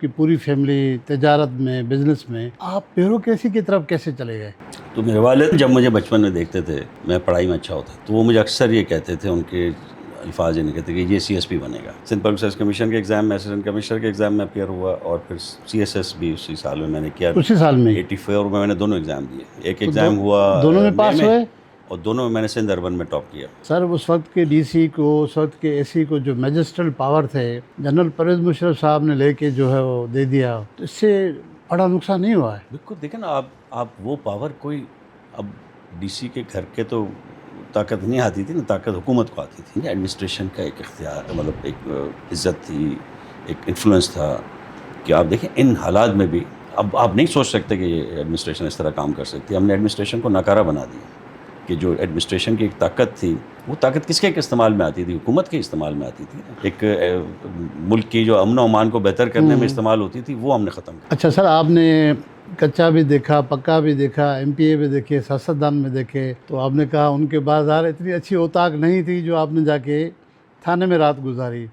کی پوری فیملی تجارت میں بزنس میں، آپ بیوروکریسی کی طرف کیسے چلے گئے؟ تو میرے والد جب مجھے بچپن میں دیکھتے تھے میں پڑھائی میں اچھا ہوتا تو وہ مجھے اکثر یہ کہتے تھے، ان کے الفاظ یہ نہیں کہتے کہ یہ سی ایس پی بنے گا۔ سندھ پبلک سروس کمیشن کے ایگزام میں اسسٹنٹ کمشنر کے ایگزام میں اپیئر ہوا، اور پھر سی ایس ایس بھی اسی سال میں نے کیا۔ اسی سال میں 84 میں نے دونوں ایگزام دیے، ایک ایگزام ہوا دونوں میں پاس ہوئے، اور دونوں میں نے سندھ اربن میں ٹاپ کیا۔ سر اس وقت کے ڈی سی کو، اس وقت کے اے سی کو جو میجسٹرل پاور تھے جنرل پرویز مشرف صاحب نے لے کے جو ہے وہ دے دیا، تو اس سے بڑا نقصان نہیں ہوا ہے؟ بالکل، دیکھیں نا آپ وہ پاور کوئی، اب ڈی سی کے گھر کے تو طاقت نہیں آتی تھی نا، طاقت حکومت کو آتی تھی۔ ایڈمنسٹریشن کا ایک اختیار، مطلب ایک عزت تھی، ایک انفلوئنس تھا کہ آپ دیکھیں ان حالات میں بھی اب آپ نہیں سوچ سکتے کہ یہ ایڈمنسٹریشن اس طرح کام کر سکتی ہے۔ ہم نے ایڈمنسٹریشن کو ناکارہ بنا دیا کہ جو ایڈمنسٹریشن کی ایک طاقت تھی، وہ طاقت کس کے استعمال میں آتی تھی؟ حکومت کے استعمال میں آتی تھی۔ ایک ملک کی جو امن و امان کو بہتر کرنے میں استعمال ہوتی تھی، وہ ہم نے ختم کر۔ اچھا سر، آپ نے کچا بھی دیکھا، پکا بھی دیکھا، ایم پی اے بھی دیکھے، سیاستدان میں دیکھے، تو آپ نے کہا ان کے بازار اتنی اچھی اوطاق نہیں تھی جو آپ نے جا کے تھانے میں رات گزاری،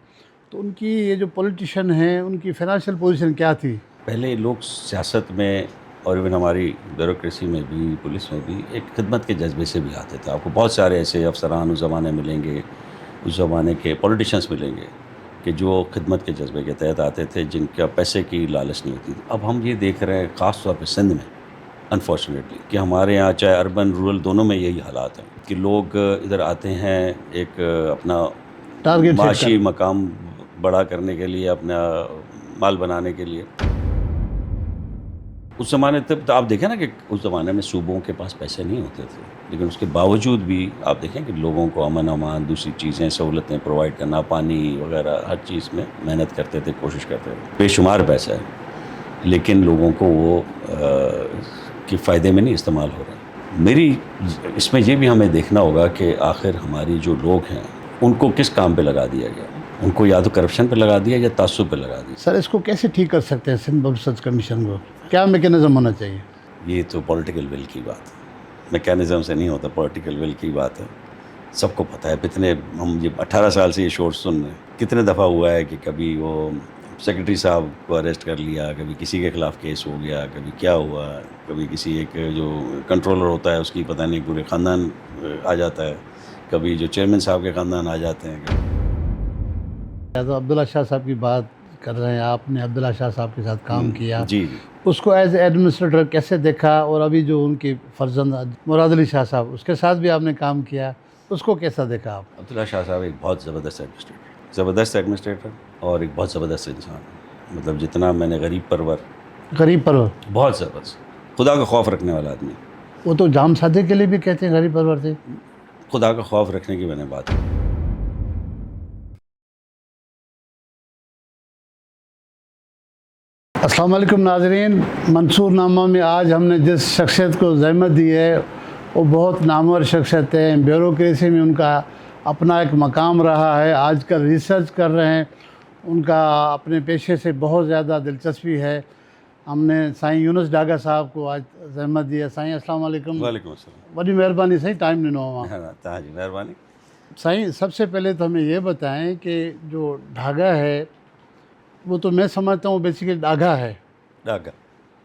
تو ان کی یہ جو پولیٹیشین ہیں ان کی فائنینشیل پوزیشن کیا تھی؟ پہلے لوگ سیاست میں اور ایون ہماری بیوروکریسی میں بھی، پولیس میں بھی ایک خدمت کے جذبے سے بھی آتے تھے۔ آپ کو بہت سارے ایسے افسران اس زمانے ملیں گے، اس زمانے کے پولیٹیشینس ملیں گے کہ جو خدمت کے جذبے کے تحت آتے تھے، جن کا پیسے کی لالچ نہیں ہوتی تھی۔ اب ہم یہ دیکھ رہے ہیں خاص طور پہ سندھ میں انفارچونیٹلی کہ ہمارے یہاں چاہے اربن رورل دونوں میں یہی حالات ہیں کہ لوگ ادھر آتے ہیں ایک اپنا ٹارگیٹ معاشی مقام بڑا کرنے کے لیے، اپنا مال بنانے کے لیے۔ اس زمانے تک آپ دیکھیں نا کہ اس زمانے میں صوبوں کے پاس پیسے نہیں ہوتے تھے، لیکن اس کے باوجود بھی آپ دیکھیں کہ لوگوں کو امن امان، دوسری چیزیں، سہولتیں پرووائڈ کرنا، پانی وغیرہ ہر چیز میں محنت کرتے تھے، کوشش کرتے تھے۔ بے شمار پیسہ ہے، لیکن لوگوں کو وہ کے فائدے میں نہیں استعمال ہو رہا۔ میری اس میں یہ بھی ہمیں دیکھنا ہوگا کہ آخر ہماری جو لوگ ہیں ان کو کس کام پہ لگا دیا گیا؟ ان کو یا تو کرپشن پہ لگا دیا یا تعصب پہ لگا دیا۔ سر اس کو کیسے ٹھیک کر سکتے ہیں سندھ پبلک سروس کمیشن کو؟ کیا میکینزم ہونا چاہیے؟ یہ تو پولیٹیکل ول کی بات ہے، میکینزم سے نہیں ہوتا، پولیٹیکل ول کی بات ہے۔ سب کو پتہ ہے، کتنے ہم یہ 18 سال سے یہ شور سن رہے ہیں، کتنے دفعہ ہوا ہے کہ کبھی وہ سیکرٹری صاحب کو اریسٹ کر لیا، کبھی کسی کے خلاف کیس ہو گیا، کبھی کیا ہوا، کبھی کسی ایک جو کنٹرولر ہوتا ہے اس کی پتہ نہیں پورے خاندان آ جاتا ہے، کبھی جو چیئرمین صاحب کے خاندان آ جاتے ہیں۔ تو عبداللہ شاہ صاحب کی بات کر رہے ہیں، آپ نے عبداللہ شاہ صاحب کے ساتھ کام کیا، جی، اس کو ایز ایڈمنسٹریٹر کیسے دیکھا؟ اور ابھی جو ان کے فرزند مراد علی شاہ صاحب، اس کے ساتھ بھی آپ نے کام کیا، اس کو کیسا دیکھا آپ؟ عبداللہ شاہ صاحب ایک بہت زبردست ایڈمنسٹریٹر اور ایک بہت زبردست انسان، مطلب جتنا میں نے غریب پرور بہت زبردست، خدا کا خوف رکھنے والا آدمی۔ وہ تو جام سادے کے لیے بھی کہتے ہیں غریب پرور تھے۔ خدا کا خوف رکھنے کی میں نے بات کی۔ السلام علیکم ناظرین، منصور نامہ میں آج ہم نے جس شخصیت کو زحمت دی ہے وہ بہت نامور شخصیت ہے، بیوروکریسی میں ان کا اپنا ایک مقام رہا ہے، آج کل ریسرچ کر رہے ہیں، ان کا اپنے پیشے سے بہت زیادہ دلچسپی ہے۔ ہم نے سائیں یونس ڈاگا صاحب کو آج زحمت دی ہے۔ سائیں السلام علیکم۔ وعلیکم السلام۔ بڑی مہربانی سائیں، ٹائم ڈنو ہوا۔ ہاں جی، مہربانی۔ سائیں سب سے پہلے تو ہمیں یہ بتائیں کہ جو ڈھاگا ہے وہ تو میں سمجھتا ہوں بیسیکلی ڈاگا ہے، ڈاگا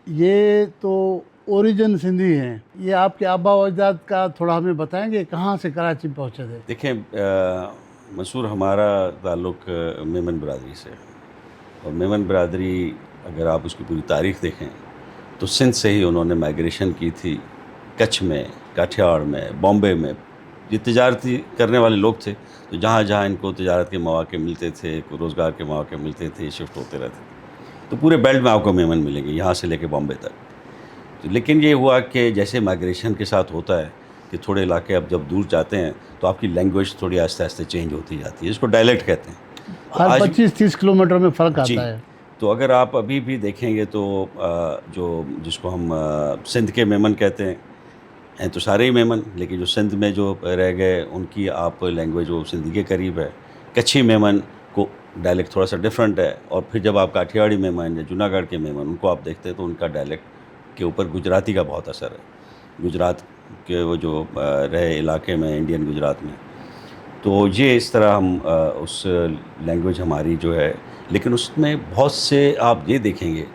یہ تو اوریجن سندھی ہیں، یہ آپ کے آبا و اجداد کا تھوڑا ہمیں بتائیں گے کہاں سے کراچی پہنچے تھے؟ دیکھیں، منصور ہمارا تعلق میمن برادری سے ہے، اور میمن برادری اگر آپ اس کی پوری تاریخ دیکھیں تو سندھ سے ہی انہوں نے مائگریشن کی تھی، کچھ میں، کاٹھیاواڑ میں، بامبے میں۔ یہ تجارتی کرنے والے لوگ تھے، تو جہاں جہاں ان کو تجارت کے مواقع ملتے تھے، روزگار کے مواقع ملتے تھے، شفٹ ہوتے رہتے تھے۔ تو پورے بیلٹ میں آپ کو میمن ملیں گے، یہاں سے لے کے بامبے تک۔ لیکن یہ ہوا کہ جیسے مائگریشن کے ساتھ ہوتا ہے کہ تھوڑے علاقے اب جب دور جاتے ہیں تو آپ کی لینگویج تھوڑی آہستہ آہستہ چینج ہوتی جاتی ہے، اس کو ڈائلیکٹ کہتے ہیں۔ ہر 25-30 کلومیٹر میں فرق آتا ہے۔ تو اگر آپ ابھی بھی دیکھیں گے تو جس کو ہم سندھ کے میمن کہتے ہیں تو سارے ہی میمن، لیکن جو سندھ میں جو رہ گئے ان کی آپ لینگویج وہ سندھی کے قریب ہے۔ کچھی میمن کو ڈائلیکٹ تھوڑا سا ڈفرینٹ ہے، اور پھر جب آپ کاٹھیاواڑی میمن یا جوناگڑھ کے میمن ان کو آپ دیکھتے ہیں تو ان کا ڈائلیکٹ کے اوپر گجراتی کا بہت اثر ہے، گجرات کے وہ جو رہے علاقے میں، انڈین گجرات میں۔ تو یہ اس طرح ہم اس لینگویج ہماری جو ہے، لیکن اس میں بہت سے آپ یہ دیکھیں گے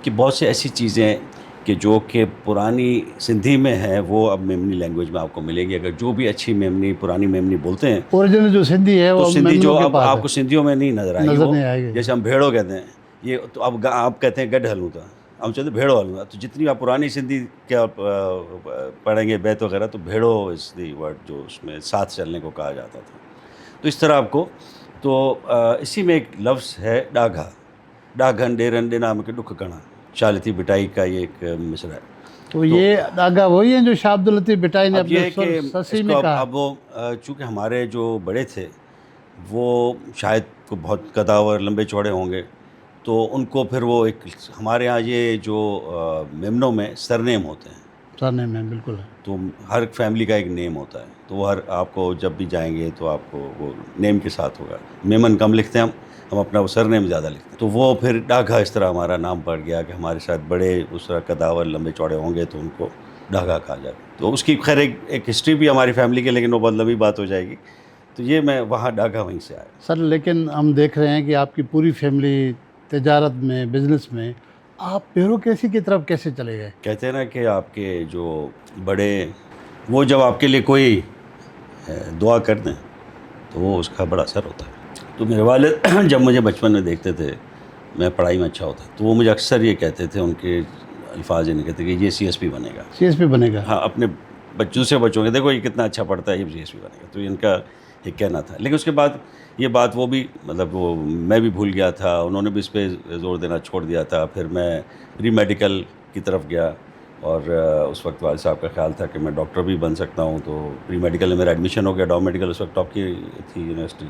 کہ بہت سے ایسی چیزیں کہ جو کہ پرانی سندھی میں ہیں وہ اب میمنی لینگویج میں آپ کو ملے گی. اگر جو بھی اچھی میمنی پرانی میمنی بولتے ہیں اوریجنل جو سندھی ہے تو وہ سندھی جو میمنوں کے اب پاس آپ ہے. کو سندھیوں میں نہیں نظر آئے گی. نظر وہ نہیں آئے گی. جیسے ہم بھیڑو کہتے ہیں، یہ تو اب آپ کہتے ہیں گڈ ہلوں تھا، ہم چلتے بھیڑو ہلوں. تو جتنی آپ پرانی سندھی کیا پڑھیں گے بیت وغیرہ، تو بھیڑو از دی ورڈ جو اس میں ساتھ چلنے کو کہا جاتا تھا. تو اس طرح آپ کو تو اسی میں ایک لفظ ہے ڈاگھا، ڈاگھن ڈیرن ڈینا میں کہ ڈکھ کنا، شالتی بٹائی کا یہ ایک مصرع ہے. تو یہ آگاہ وہی ہیں جو شاہ عبد اللطیف بٹائی نے اب یہ اپنے ہے کہ سسی اس میں کو کہا. اب وہ چونکہ ہمارے جو بڑے تھے وہ شاید کو بہت قداور لمبے چوڑے ہوں گے، تو ان کو پھر وہ ایک ہمارے ہاں یہ جو میمنوں میں سرنیم ہوتے ہیں، سرنے میں بالکل ہے. تو ہر فیملی کا ایک نیم ہوتا ہے. تو وہ ہر آپ کو جب بھی جائیں گے تو آپ کو وہ نیم کے ساتھ ہوگا. میمن کم لکھتے ہیں ہم اپنا وہ سر نیم زیادہ لکھتے ہیں. تو وہ پھر ڈاگھا اس طرح ہمارا نام پڑ گیا کہ ہمارے ساتھ بڑے اس طرح قداور لمبے چوڑے ہوں گے تو ان کو ڈاگھا کہا جائے. تو اس کی خیر ایک ہسٹری بھی ہماری فیملی کی، لیکن وہ بہت لمبی بات ہو جائے گی. تو یہ میں وہاں ڈاگھا وہیں سے آیا. سر لیکن ہم دیکھ رہے ہیں کہ آپ کی پوری فیملی تجارت میں، بزنس میں، آپ بیوروکریسی کی طرف کیسے چلے گئے؟ کہتے ہیں نا کہ آپ کے جو بڑے وہ جب آپ کے لیے کوئی دعا کر دیں تو وہ اس کا بڑا اثر ہوتا ہے. تو میرے والد جب مجھے بچپن میں دیکھتے تھے میں پڑھائی میں اچھا ہوتا تو وہ مجھے اکثر یہ کہتے تھے، ان کے الفاظ یہ نہیں کہتے کہ یہ CS P بنے گا. CS P بنے گا. ہاں، اپنے دوسرے بچوں کے دیکھو یہ کتنا اچھا پڑھتا ہے، یہ CS P بنے گا. تو ان کا ایک کہنا تھا. لیکن اس کے بعد یہ بات وہ بھی مطلب وہ میں بھی بھول گیا تھا، انہوں نے بھی اس پہ زور دینا چھوڑ دیا تھا. پھر میں پری میڈیکل کی طرف گیا اور اس وقت والد صاحب کا خیال تھا کہ میں ڈاکٹر بھی بن سکتا ہوں. تو پری میڈیکل میں میرا ایڈمیشن ہو گیا. ڈاؤ میڈیکل اس وقت ٹاپ کی تھی یونیورسٹی.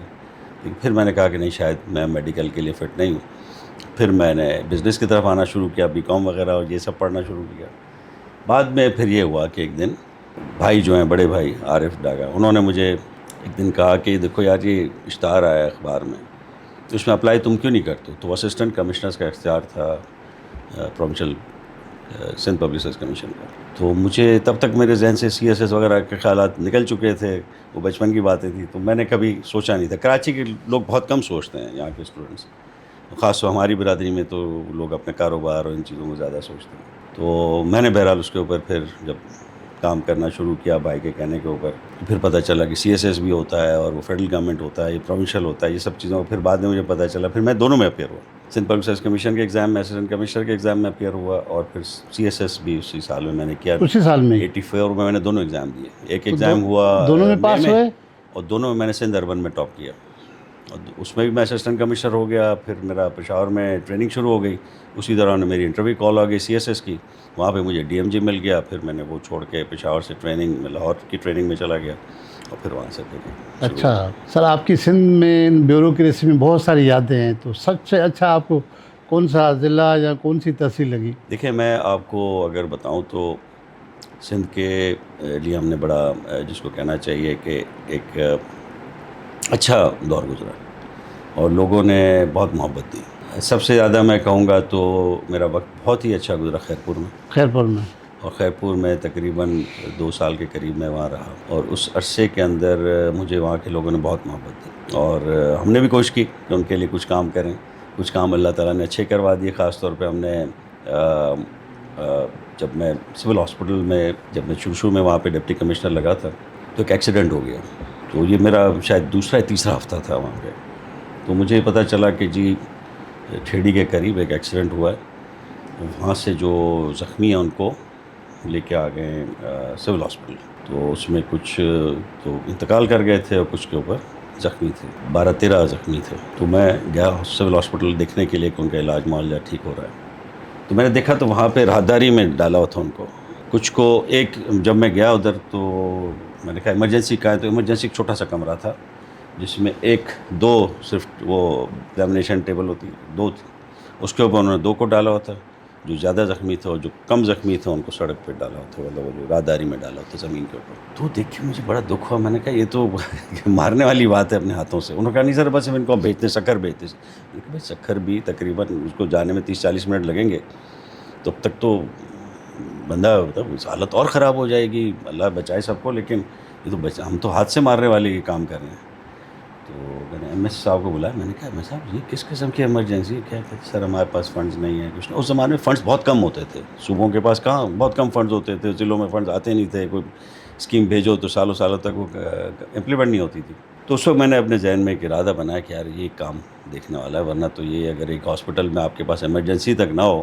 لیکن پھر میں نے کہا کہ نہیں، شاید میں میڈیکل کے لیے فٹ نہیں ہوں. پھر میں نے بزنس کی طرف آنا شروع کیا، BCom وغیرہ اور یہ سب پڑھنا شروع کیا. بعد میں پھر یہ ہوا کہ ایک دن بھائی جو ہیں بڑے بھائی عارف ڈاگا، انہوں نے مجھے ایک دن کہا کہ دیکھو یار یہ اشتہار آیا ہے اخبار میں، تو اس میں اپلائی تم کیوں نہیں کرتے؟ تو اسسٹنٹ کمشنرز کا اختیار تھا provincial Sindh public service commission کا. تو مجھے تب تک میرے ذہن سے CSS وغیرہ کے خیالات نکل چکے تھے، وہ بچپن کی باتیں تھیں. تو میں نے کبھی سوچا نہیں تھا. کراچی کے لوگ بہت کم سوچتے ہیں، یہاں کے اسٹوڈنٹس، خاص طور ہماری برادری میں تو لوگ اپنے کاروبار اور ان چیزوں کو زیادہ سوچتے ہیں. تو میں نے بہرحال اس کے اوپر پھر جب کام کرنا شروع کیا بھائی کے کہنے کے اوپر، پھر پتہ چلا کہ CSS بھی ہوتا ہے اور وہ فیڈرل گورنمنٹ ہوتا ہے، یہ پروونشل ہوتا ہے، یہ سب چیزوں. پھر بعد میں مجھے پتہ چلا، پھر میں دونوں میں اپیئر ہوا. سندھ پبلک سروس کمیشن کے ایگزام میں اسسٹنٹ کمشنر کے ایگزام میں اپیئر ہوا، اور پھر CSS بھی اسی سال میں نے کیا. اسی سال میں 84 میں نے دونوں ایگزام دیے. ایک ایگزام ہوا دونوں میں پاس ہوئے، اور دونوں میں میں نے سندھ اربن میں ٹاپ کیا. اور اس میں بھی میں اسسٹنٹ کمشنر ہو گیا. پھر میرا پشاور میں ٹریننگ شروع ہو گئی. اسی دوران میری انٹرویو کال آ گئی CSS کی، وہاں پہ مجھے DMG مل گیا. پھر میں نے وہ چھوڑ کے پشاور سے ٹریننگ میں لاہور کی ٹریننگ میں چلا گیا، اور پھر وہاں سے پھر. اچھا سر، آپ کی سندھ میں بیوروکریسی میں بہت ساری یادیں ہیں، تو سب سے اچھا آپ کو کون سا ضلع یا کون سی تحصیل لگی؟ دیکھیں میں آپ کو اگر بتاؤں تو سندھ کے لیے ہم نے بڑا جس کو کہنا چاہیے کہ ایک اچھا دور گزرا، اور لوگوں نے بہت محبت دی. سب سے زیادہ میں کہوں گا تو میرا وقت بہت ہی اچھا گزرا خیرپور میں. خیرپور میں. اور خیرپور میں تقریباً 2 سال کے قریب میں وہاں رہا، اور اس عرصے کے اندر مجھے وہاں کے لوگوں نے بہت محبت دی، اور ہم نے بھی کوشش کی کہ ان کے لیے کچھ کام کریں. کچھ کام اللہ تعالیٰ نے اچھے کروا دیے. خاص طور پہ ہم نے جب میں سول ہاسپٹل میں جب میں شروع میں وہاں پہ ڈپٹی کمشنر لگا تھا تو ایک ایکسیڈنٹ ہو گیا. تو یہ میرا شاید دوسرا یا تیسرا ہفتہ تھا وہاں پہ. تو مجھے پتہ چلا کہ جی ٹھیڑی کے قریب ایک ایکسیڈنٹ ہوا ہے. وہاں سے جو زخمی ہیں ان کو لے کے آ گئے سول ہاسپٹل. تو اس میں کچھ تو انتقال کر گئے تھے اور کچھ کے اوپر زخمی تھے، 12-13 زخمی تھے. تو میں گیا سول ہاسپٹل دیکھنے کے لیے کہ ان کا علاج معالجہ ٹھیک ہو رہا ہے. تو میں نے دیکھا تو وہاں پہ راہداری میں ڈالا ہوا تھا ان کو. کچھ کو ایک جب میں گیا ادھر تو میں نے کہا ایمرجنسی کا ہے، تو ایمرجنسی ایک چھوٹا سا کمرہ تھا جس میں 1-2 صرف وہ ایگزامینیشن ٹیبل ہوتی 2 تھی. اس کے اوپر انہوں نے 2 کو ڈالا ہوا تھا. جو زیادہ زخمی تھے اور جو کم زخمی تھے ان کو سڑک پہ ڈالا ہوتا، مطلب وہ جو راہداری میں ڈالا ہوتا زمین کے اوپر. تو دیکھ کے مجھے بڑا دکھ ہوا. میں نے کہا یہ تو مارنے والی بات ہے اپنے ہاتھوں سے. انہوں نے کہا نہیں سر بس ان کو ہم بھیجتے سکھر بھیجتے. میں نے کہا بھائی سکھر بھی تقریباً اس کو جانے میں 30-40 منٹ لگیں گے، تو اب تک تو بندہ مطلب حالت اور خراب ہو جائے گی. اللہ بچائے سب کو، لیکن یہ تو ہم تو ہاتھ سے مارنے والے یہ کام کر رہے ہیں. تو میں نے ایم ایس صاحب کو بلایا, میں نے کہا ایم ایس صاحب یہ کس قسم کی ایمرجنسی ہے, کیا کہتے سر ہمارے پاس فنڈز نہیں ہیں کچھ نہیں. اس زمانے میں فنڈز بہت کم ہوتے تھے, صوبوں کے پاس کہاں بہت کم فنڈز ہوتے تھے, ضلعوں میں فنڈز آتے نہیں تھے, کوئی اسکیم بھیجو تو سالوں سالوں تک وہ امپلیمنٹ نہیں ہوتی تھی. تو اس وقت میں نے اپنے ذہن میں ایک ارادہ بنایا کہ یار یہ کام دیکھنے والا ہے, ورنہ تو یہ اگر ایک ہاسپٹل میں آپ کے پاس ایمرجنسی تک نہ ہو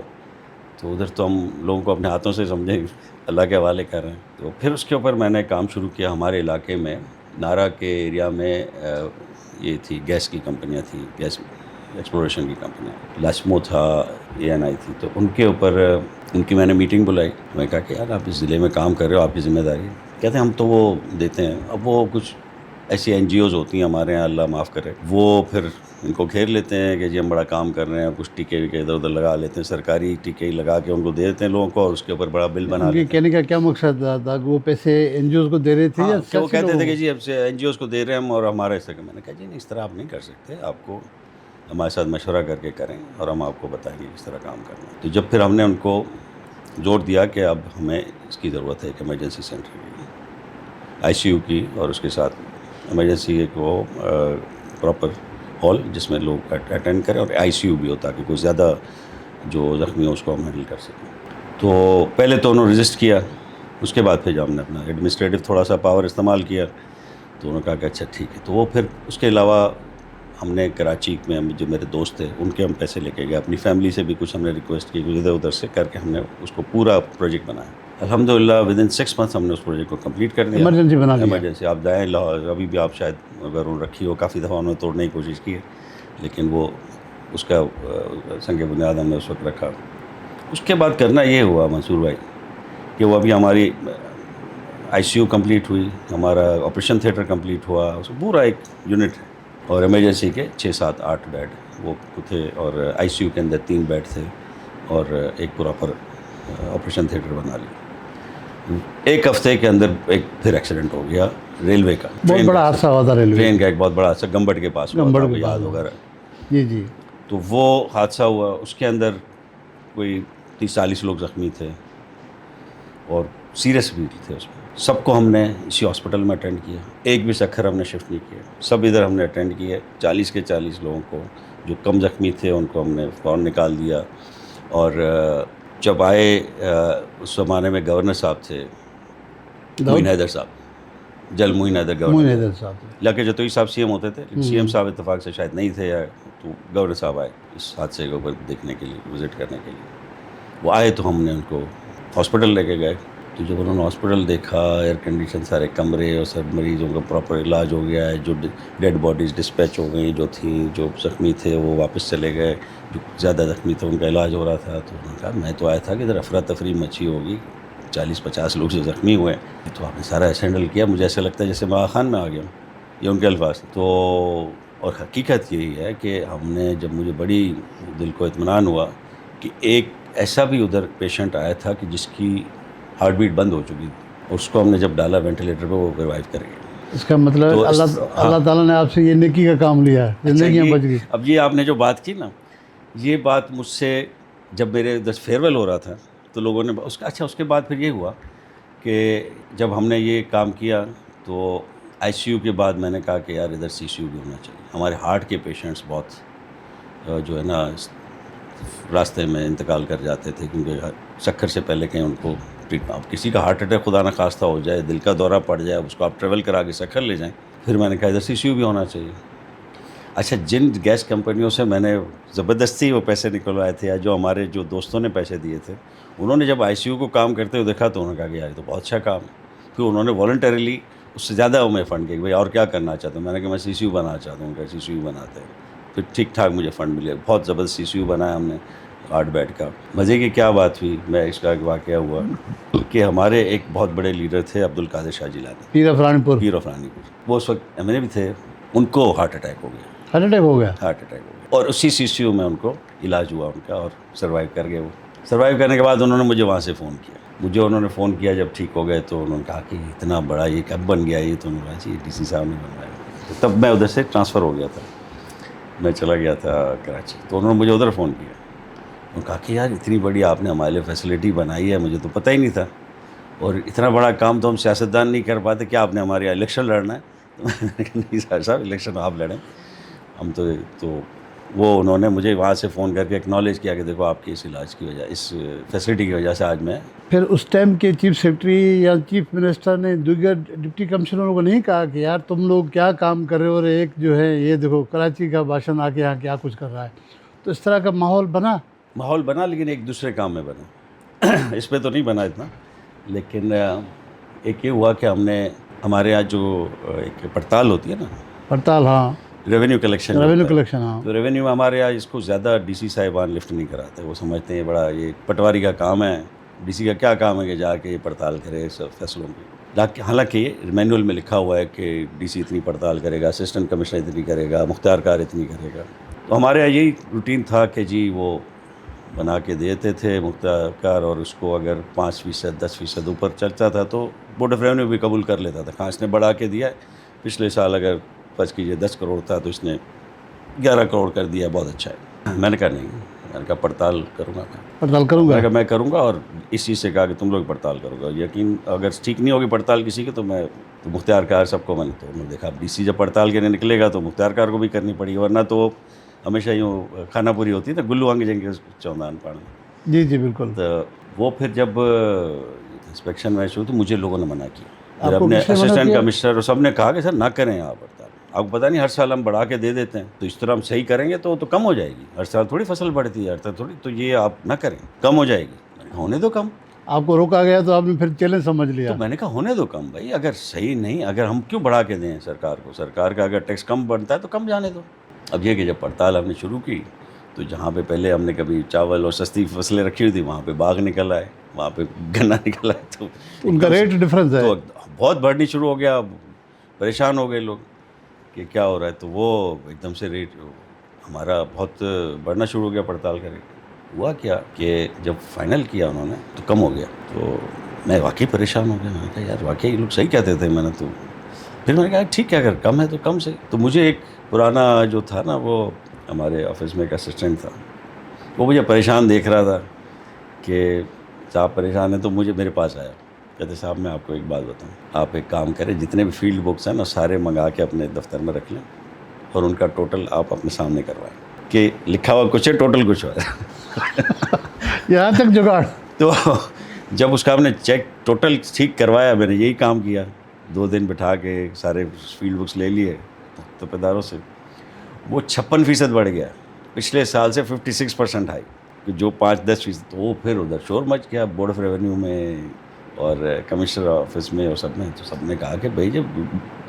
تو ادھر تو ہم لوگوں کو اپنے ہاتھوں سے سمجھیں اللہ کے حوالے کر رہے ہیں. تو پھر اس کے اوپر میں نے کام شروع کیا. ہمارے علاقے میں نارا کے ایریا میں یہ تھی گیس کی کمپنیاں تھیں, گیس ایکسپلوریشن کی کمپنیاں, لاشمو تھا, ANI تھی. تو ان کے اوپر ان کی میں نے میٹنگ بلائی. میں نے کہا کہ یار آپ اس ضلع میں کام کر رہے ہو, آپ کی ذمہ داری ہے. کہتے ہیں ہم تو وہ دیتے ہیں. اب وہ کچھ ایسی NGOز ہوتی ہیں ہمارے یہاں, اللہ معاف کرے, وہ پھر ان کو گھیر لیتے ہیں کہ جی ہم بڑا کام کر رہے ہیں, کچھ ٹیکے ویکے ادھر ادھر لگا لیتے ہیں, سرکاری ٹیکے لگا کے ان کو دے دیتے ہیں لوگوں کو, اور اس کے اوپر بڑا بل بنا یہ لیتے ہیں. کہنے کا کیا مقصد تھا کہ وہ پیسے NGOز کو دے رہے تھے یا ہاں, کہ وہ سیاسی کہتے لوگوں تھے کہ کو؟ جی اب سے NGOز کو دے رہے ہیں ہم اور ہمارا اس طرح. میں نے کہا جی نہیں, اس طرح آپ نہیں کر سکتے, آپ کو ہمارے ساتھ مشورہ کر کے کریں اور ہم آپ کو بتائیں گے کس طرح کام کرنا ہے. تو جب پھر ہم نے ان کو زور دیا کہ اب ہمیں اس کی ضرورت ہے ایک ایمرجنسی سینٹر کی, ICU کی, اور اس کے ساتھ ایمرجنسی ایک وہ پراپر ہال جس میں لوگ اٹینڈ کریں, اور ICU بھی ہو تاکہ کوئی زیادہ جو زخمی ہو اس کو ہم ہینڈل کر سکیں. تو پہلے تو انہوں نے رجسٹ کیا, اس کے بعد پھر جب ہم نے اپنا ایڈمنسٹریٹو تھوڑا سا پاور استعمال کیا تو انہوں نے کہا کہ اچھا ٹھیک ہے. تو وہ پھر اس کے علاوہ ہم نے کراچی میں جو میرے دوست تھے ان کے ہم پیسے لے کے گئے, اپنی فیملی سے بھی کچھ ہم نے ریکویسٹ کی, کچھ ادھر ادھر سے کر کے ہم نے اس کو پورا پروجیکٹ بنایا. الحمدللہ ودن 6 months ہم نے اس پروجیکٹ کو کمپلیٹ کر دیا. ایمرجنسی بنا لیا. ایمرجنسی آپ جائیں لاہور, ابھی بھی آپ شاید اگر انہوں رکھی ہو, کافی دفعہ انہوں نے توڑنے کی کوشش کی ہے, لیکن وہ اس کا سنگ بنیاد ہم نے اس وقت رکھا. اس کے بعد کرنا یہ ہوا منصور بھائی کہ وہ ابھی ہماری ICU کمپلیٹ ہوئی, ہمارا آپریشن تھیٹر کمپلیٹ ہوا, اس پورا ایک یونٹ ہے, اور ایمرجنسی کے 6 7 8 بیڈ وہ تھے, اور ICU کے اندر 3 بیڈ تھے, اور ایک پراپر آپریشن تھیٹر بنا لیا. ایک ہفتے کے اندر ایک پھر ایکسیڈنٹ ہو گیا ریلوے کا, بہت بڑا حادثہ ہوا تھا ریلوے. ٹرین کا ایک بہت بڑا حادثہ گمبٹ کے پاس ہوا تھا, آپ کو یاد ہوگا. جی جی. تو وہ حادثہ ہوا, اس کے اندر کوئی 30-40 لوگ زخمی تھے اور سیریس بھی تھے. اس میں سب کو ہم نے اسی ہاسپٹل میں اٹینڈ کیا, ایک بھی سکھر ہم نے شفٹ نہیں کیا, سب ادھر ہم نے اٹینڈ کیے. 40 کے 40 لوگوں کو, جو کم زخمی تھے ان کو ہم نے فوراً نکال دیا. اور جب آئے اس زمانے میں گورنر صاحب تھے معین حیدر صاحب, جل معین حیدر گورنر صاحب, علاقے جتوئی صاحب CM ہوتے تھے, لیکن CM صاحب اتفاق سے شاید نہیں تھے, تو گورنر صاحب آئے اس حادثے کے اوپر دیکھنے کے لیے, وزٹ کرنے کے لیے. وہ آئے تو ہم نے ان کو ہاسپٹل لے کے گئے. تو جب انہوں نے ہاسپٹل دیکھا, ایئر کنڈیشن سارے کمرے, اور سب مریضوں کا پراپر علاج ہو گیا ہے, جو ڈیڈ باڈیز ڈسپیچ ہو گئیں, جو تھیں, جو زخمی تھے وہ واپس چلے گئے, جو زیادہ زخمی تھے ان کا علاج ہو رہا تھا. تو انہوں نے کہا میں تو آیا تھا کہ ادھر افراتفری مچی ہوگی, 40-50 لوگ جو زخمی ہوئے ہیں, تو آپ نے سارا ایسے ہینڈل کیا, مجھے ایسا لگتا ہے جیسے میں خان میں آ گیا ہوں. یہ ان کے الفاظ. تو اور حقیقت یہی ہے کہ ہم نے, جب مجھے بڑی دل کو اطمینان ہوا کہ ایک ایسا بھی ادھر پیشنٹ آیا تھا کہ جس کی ہارٹ بیٹ بند ہو چکی تھی, اور اس کو ہم نے جب ڈالا وینٹیلیٹر پہ وہ ریوائیو کر گیا. اس کا مطلب اللہ تعالیٰ نے آپ سے یہ نیکی کا کام لیا ہے, زندگیاں بچ گئی. اب یہ آپ نے جو بات کی نا, یہ بات مجھ سے جب میرے ادھر فیئرویل ہو رہا تھا تو لوگوں نے اس کے بعد پھر یہ ہوا کہ جب ہم نے یہ کام کیا تو ICU کے بعد میں نے کہا کہ یار ادھر CCU بھی ہونا چاہیے. ہمارے ہارٹ کے پیشنٹس بہت جو ہے نا راستے میں انتقال کر جاتے تھے, کیونکہ چکر سے پہلے کہیں ان کو ٹریٹمنٹ, اب کسی کا ہارٹ اٹیک خدا نخواستہ ہو جائے, دل کا دورہ پڑ جائے, اس کو آپ ٹریول کرا کے سکھر لے جائیں. پھر میں نے کہا ادھر CCU بھی ہونا چاہیے. اچھا, جن گیس کمپنیوں سے میں نے زبردستی وہ پیسے نکلوائے تھے, یا جو ہمارے جو دوستوں نے پیسے دیے تھے, انہوں نے جب ICU کو کام کرتے ہوئے دیکھا تو انہوں نے کہا کہ یار یہ تو بہت اچھا کام ہے. پھر انہوں نے والنٹریلی اس سے زیادہ میں فنڈ کیا کہ بھائی اور کیا کرنا چاہتا ہوں. میں نے کہا میں CCU بنانا چاہتا ہوں. کہ CCU بناتے ہیں. پھر ٹھیک ٹھاک مجھے فنڈ ملے, بہت زبردست CCU بنایا ہم نے 8 بیڈ کا. مزے کی کیا بات ہوئی, میں اس کا ایک واقعہ ہوا کہ ہمارے ایک بہت بڑے لیڈر تھے عبدالقادر شاہ جیلانی, پیر افرانی پور. وہ اس وقت MLA بھی تھے, ان کو ہارٹ اٹیک ہو گیا. ہارٹ اٹیک ہو گیا اور اسی CCU میں ان کو علاج ہوا ان کا, اور سروائیو کر گئے. وہ سروائیو کرنے کے بعد انہوں نے مجھے وہاں سے فون کیا. جب ٹھیک ہو گئے تو انہوں نے کہا کہ اتنا بڑا یہ کب بن گیا, یہ تو انہوں نے کہا جی DC صاحب نے بنوایا. تو تب میں ادھر سے ٹرانسفر ہو گیا تھا, میں چلا گیا تھا کراچی. تو انہوں نے مجھے ادھر فون کیا, انہوں نے کہا کہ یار اتنی بڑی آپ نے ہمارے لیے فیسلٹی بنائی ہے, مجھے تو پتہ ہی نہیں تھا. اور اتنا بڑا کام تو ہم سیاستدان نہیں کر پاتے، کیا آپ نے ہمارے یہاں الیکشن لڑنا ہے؟ تو میں نے کہا نہیں صاحب الیکشن آپ لڑیں، ہم تو وہ انہوں نے مجھے وہاں سے فون کر کے ایکنالج کیا کہ دیکھو آپ کے اس علاج کی وجہ، اس فیسلٹی کی وجہ سے آج میں. پھر اس ٹائم کے چیف سیکرٹری یا چیف منسٹر نے دیگر ڈپٹی کمشنروں کو نہیں کہا کہ یار تم لوگ کیا کام کر رہے ہو، اور ایک جو ہے یہ دیکھو کراچی کا باشند آ کے یہاں کیا کچھ کر رہا ہے؟ تو اس طرح کا ماحول بنا لیکن ایک دوسرے کام میں بنا. اس پہ تو نہیں بنا اتنا، لیکن ایک یہ ہوا کہ ہم نے ہمارے یہاں جو ایک پڑتال ہوتی ہے نا، پڑتال، ہاں ریونیو کلیکشن، ہاں، تو ریونیو میں ہمارے یہاں اس کو زیادہ ڈی سی صاحبان لفٹ نہیں کراتے. وہ سمجھتے ہیں بڑا یہ پٹواری کا کام ہے، ڈی سی کا کیا کام ہے کہ جا کے یہ پڑتال کرے سب فیصلوں کی. حالانکہ یہ مینول میں لکھا ہوا ہے کہ ڈی سی اتنی پڑتال کرے گا، اسسٹنٹ کمشنر اتنی کرے گا، مختار کار اتنی کرے گا. تو ہمارے یہاں یہی روٹین تھا کہ جی وہ بنا کے دیتے تھے مختار کار، اور اس کو اگر 5%، 10% اوپر چلتا تھا تو بورڈ آف ریونیو بھی قبول کر لیتا تھا. ہاں اس نے بڑھا کے دیا ہے، پچھلے سال اگر فرض کیجیے 10 کروڑ تھا تو اس نے 11 کروڑ کر دیا، بہت اچھا ہے. میں نے کہا نہیں، میں نے کہا پڑتال کروں گا، میں کروں گا، اور اس چیز سے کہا کہ تم لوگ پڑتال کرو گا. یقین اگر ٹھیک نہیں ہوگی پڑتال کسی کی تو میں تو مختار کار سب کو میں نے دیکھا. ڈی سی جب پڑتال کے نکلے گا تو مختار کار کو بھی کرنی پڑی، ورنہ تو ہمیشہ یوں کھانا پوری ہوتی ہے نا، گلو آنگ جنگ کے چوندان پڑھنا. جی بالکل. تو وہ پھر جب انسپیکشن میں شروع تو مجھے لوگوں نے منع کیا، اپنے اسسٹنٹ کمشنر اور سب نے کہا کہ سر نہ کریں آپ پڑتال. آپ کو پتہ نہیں ہر سال ہم بڑھا کے دے دیتے ہیں، تو اس طرح ہم صحیح کریں گے تو کم ہو جائے گی. ہر سال تھوڑی فصل بڑھتی ہے، ہر سال تھوڑی، تو یہ آپ نہ کریں، کم ہو جائے گی. ہونے دو کم. آپ کو روکا گیا تو آپ نے پھر چیلنج سمجھ لیا. تو میں نے کہا ہونے دو کم بھائی، اگر صحیح نہیں، اگر ہم کیوں بڑھا کے دیں سرکار کو، سرکار کا اگر ٹیکس کم بنتا ہے تو کم جانے دو. اب یہ کہ جب پڑتال ہم نے شروع کی تو جہاں پہ پہلے ہم نے کبھی چاول اور سستی فصلیں رکھی ہوئی تھی، وہاں پہ باغ نکل آئے، وہاں پہ گنا نکل آئے. تو ان کا ریٹ ڈفرینس ہے، تو بہت بڑھنی شروع ہو گیا. پریشان ہو گئے لوگ کہ کیا ہو رہا ہے. تو وہ ایک دم سے ریٹ ہمارا بہت بڑھنا شروع ہو گیا پڑتال کا ریٹ. ہوا کیا کہ جب فائنل کیا انہوں نے تو کم ہو گیا. تو میں واقعی پریشان ہو گیا. میں نے کہا یار واقعی یہ لوگ صحیح کہتے تھے. میں نے تو پھر میں نے کہا ٹھیک ہے، اگر کم ہے تو کم سے. تو مجھے ایک پرانا جو تھا نا، وہ ہمارے آفس میں ایک اسسٹنٹ تھا، وہ مجھے پریشان دیکھ رہا تھا کہ صاحب پریشان ہے. تو مجھے میرے پاس آیا، کہتے صاحب میں آپ کو ایک بات بتاؤں، آپ ایک کام کریں، جتنے بھی فیلڈ بکس ہیں نا سارے منگا کے اپنے دفتر میں رکھ لیں، اور ان کا ٹوٹل آپ اپنے سامنے کروائیں کہ لکھا ہوا کچھ ہے، ٹوٹل کچھ ہے. یہاں تک جگاڑ. تو جب اس کا ہم نے چیک ٹوٹل ٹھیک کروایا، میں نے یہی کام کیا، 2 دن بٹھا کے سارے فیلڈ بکس لے لیے تپیداروں سے. وہ 56% بڑھ گیا، پچھلے سال سے 56% آئی، جو 5-10%. تو وہ پھر ادھر شور مچ گیا بورڈ آف ریونیو میں اور کمشنر آفس میں اور سب میں. تو سب نے کہا کہ بھائی جب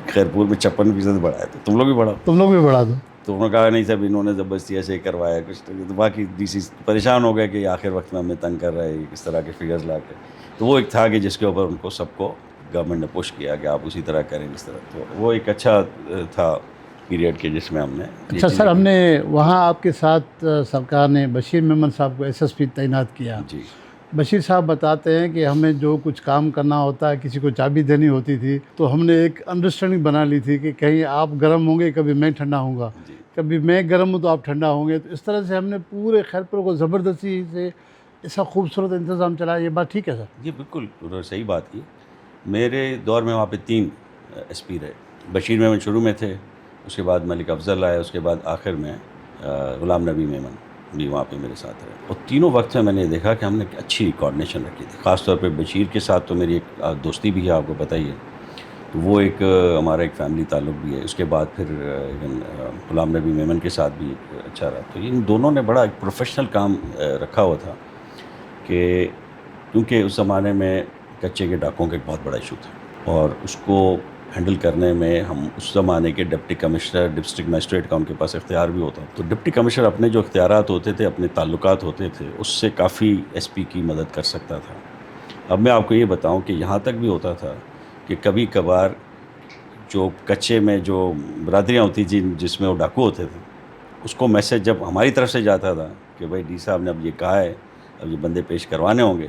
خیرپور میں 56% بڑھا ہے تو تم لوگ بھی بڑھاؤ. دو. تو انہوں نے کہا نہیں صاحب انہوں نے زبردستی ایسے ہی کروایا کچھ. تو باقی ڈی سی پریشان ہو گئے کہ آخر وقت میں ہمیں تنگ کر رہے ہیں اس طرح کے فگرز لا کے. تو وہ ایک تھا کہ جس کے اوپر ان کو سب کو گورنمنٹ نے پش کیا کہ آپ اسی طرح کریں اس طرح. تو وہ ایک اچھا تھا پیریڈ کے جس میں ہم نے. اچھا سر، ہم نے وہاں آپ کے ساتھ سرکار نے بشیر میمن صاحب کو SSP تعینات کیا. جی. بشیر صاحب بتاتے ہیں کہ ہمیں جو کچھ کام کرنا ہوتا ہے، کسی کو چابی دینی ہوتی تھی، تو ہم نے ایک انڈرسٹینڈنگ بنا لی تھی کہ کہیں آپ گرم ہوں گے کبھی میں ٹھنڈا ہوں گا، کبھی میں گرم ہوں تو آپ ٹھنڈا ہوں گے. تو اس طرح سے ہم نے پورے خیرپور کو زبردستی سے ایسا خوبصورت انتظام چلایا. یہ بات ٹھیک ہے سر؟ جی بالکل انہوں نے صحیح بات کی. میرے دور میں وہاں پہ 3 SP رہے. بشیر میمن شروع میں تھے، اس کے بعد ملک افضل آئے، اس کے بعد آخر میں غلام نبی میمن بھی وہاں پہ میرے ساتھ رہے. اور تینوں وقت میں نے دیکھا کہ ہم نے اچھی کوآرڈینیشن رکھی تھی. خاص طور پہ بشیر کے ساتھ تو میری ایک دوستی بھی ہے، آپ کو پتہ ہی ہے. تو وہ ایک ہمارا ایک فیملی تعلق بھی ہے. اس کے بعد پھر غلام نبی میمن کے ساتھ بھی اچھا رہا. تو ان دونوں نے بڑا ایک پروفیشنل کام رکھا ہوا تھا، کہ کیونکہ اس زمانے میں کچے کے ڈاکوں کا ایک بہت بڑا ایشو تھا، اور اس کو ہینڈل کرنے میں ہم اس زمانے کے ڈپٹی کمشنر، ڈسٹرکٹ مجسٹریٹ کا ان کے پاس اختیار بھی ہوتا. تو ڈپٹی کمشنر اپنے جو اختیارات ہوتے تھے، اپنے تعلقات ہوتے تھے، اس سے کافی SP کی مدد کر سکتا تھا. اب میں آپ کو یہ بتاؤں کہ یہاں تک بھی ہوتا تھا کہ کبھی کبھار جو کچے میں جو برادریاں ہوتی تھیں جس میں وہ ڈاکو ہوتے تھے، اس کو میسج جب ہماری طرف سے جاتا تھا کہ بھائی ڈی صاحب نے اب یہ کہا ہے، اب یہ بندے پیش کروانے ہوں گے،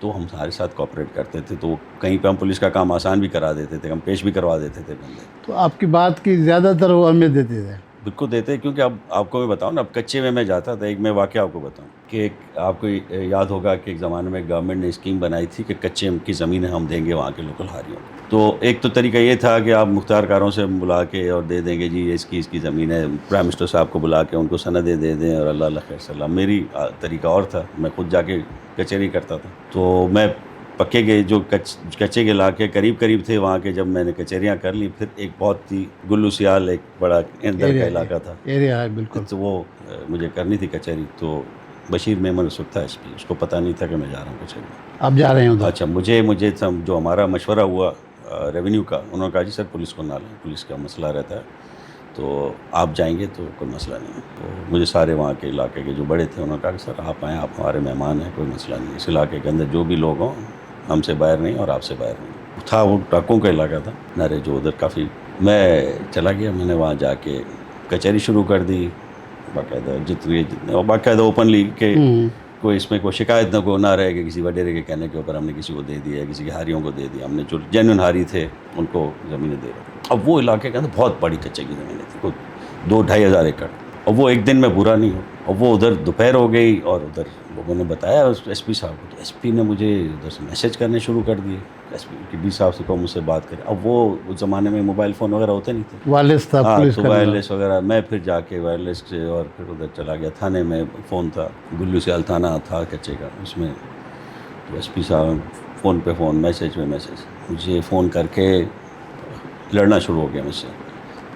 تو ہم ہمارے ساتھ کوآپریٹ کرتے تھے. تو کہیں پہ ہم پولیس کا کام آسان بھی کرا دیتے تھے، ہم پیش بھی کروا دیتے تھے بندے. تو آپ کی بات کی زیادہ تر وہ اہمیت دیتے تھے. بالکل دیتے ہیں، کیونکہ اب آپ کو میں بتاؤں نا، اب کچے میں جاتا تھا. ایک میں واقعہ آپ کو بتاؤں کہ آپ کو یاد ہوگا کہ ایک زمانے میں گورنمنٹ نے اسکیم بنائی تھی کہ کچے کی زمینیں ہم دیں گے وہاں کے لوکل ہاریوں کو. تو ایک تو طریقہ یہ تھا کہ آپ مختار کاروں سے بلا کے اور دے دیں گے جی اس کی زمین ہے، پرائم منسٹر صاحب کو بلا کے ان کو سندیں دے دیں اور اللہ خیر سلام. میری طریقہ اور تھا، میں خود جا کے کچہری کرتا تھا. تو میں پکے کے جو کچے کے علاقے قریب تھے وہاں کے، جب میں نے کچہریاں کر لی، پھر ایک بہت ہی گلو سیال ایک بڑا اندر کا علاقہ تھا، ایریا ہے بالکل. تو وہ مجھے کرنی تھی کچہری. تو بشیر میمن اس وقت تھا ایس پی، اس کو پتہ نہیں تھا کہ میں جا رہا ہوں کچہری. آپ جا رہے ہیں ادھر؟ اچھا، مجھے جو ہمارا مشورہ ہوا ریونیو کا، انہوں نے کہا جی سر پولیس کو نہ لیں، پولیس کا مسئلہ رہتا ہے، تو آپ جائیں گے تو کوئی مسئلہ نہیں ہے. تو مجھے سارے وہاں کے علاقے کے جو بڑے تھے انہوں نے کہا کہ سر آپ آئیں، آپ ہمارے مہمان ہیں، کوئی مسئلہ نہیں. اس علاقے کے اندر جو بھی لوگ ہوں ہم سے باہر نہیں اور آپ سے باہر نہیں. تھا وہ ٹاکوں کا علاقہ تھا نارے جو ادھر کافی. میں چلا گیا، میں نے وہاں جا کے کچہری شروع کر دی باقاعدہ، جتنے اور باقاعدہ اوپنلی کہ کوئی اس میں کوئی شکایت نہ رہے کہ کسی وڈیرے کے کہنے کے اوپر ہم نے کسی کو دے دیا، کسی کے ہاریوں کو دے دیا. ہم نے جو جینوئن ہاری تھے ان کو زمینیں دے رہے. اب وہ علاقے کے اندر بہت بڑی کچے کی زمینیں تھیں، کوئی 2-2.5 ہزار ایکڑ. اور وہ ایک دن میں پورا نہیں ہو. اور وہ ادھر دوپہر ہو گئی اور ادھر لوگوں نے بتایا ایس پی صاحب کو، تو ایس پی نے مجھے ادھر سے میسج کرنے شروع کر دیے. ایس پی کہ ڈی صاحب سے کو مجھ سے بات کرے. اب وہ اس زمانے میں موبائل فون وغیرہ ہوتے نہیں تھے، وائرلیس تھا پولیس تو کا. وائرلیس وغیرہ. میں پھر جا کے وائرلیس سے اور پھر ادھر چلا گیا تھانے میں. فون تھا گلو سیال تھانہ تھا کچے کا، اس میں تو ایس پی صاحب فون پہ فون، میسج پہ میسج، مجھے فون کر کے لڑنا شروع ہو گیا مجھ سے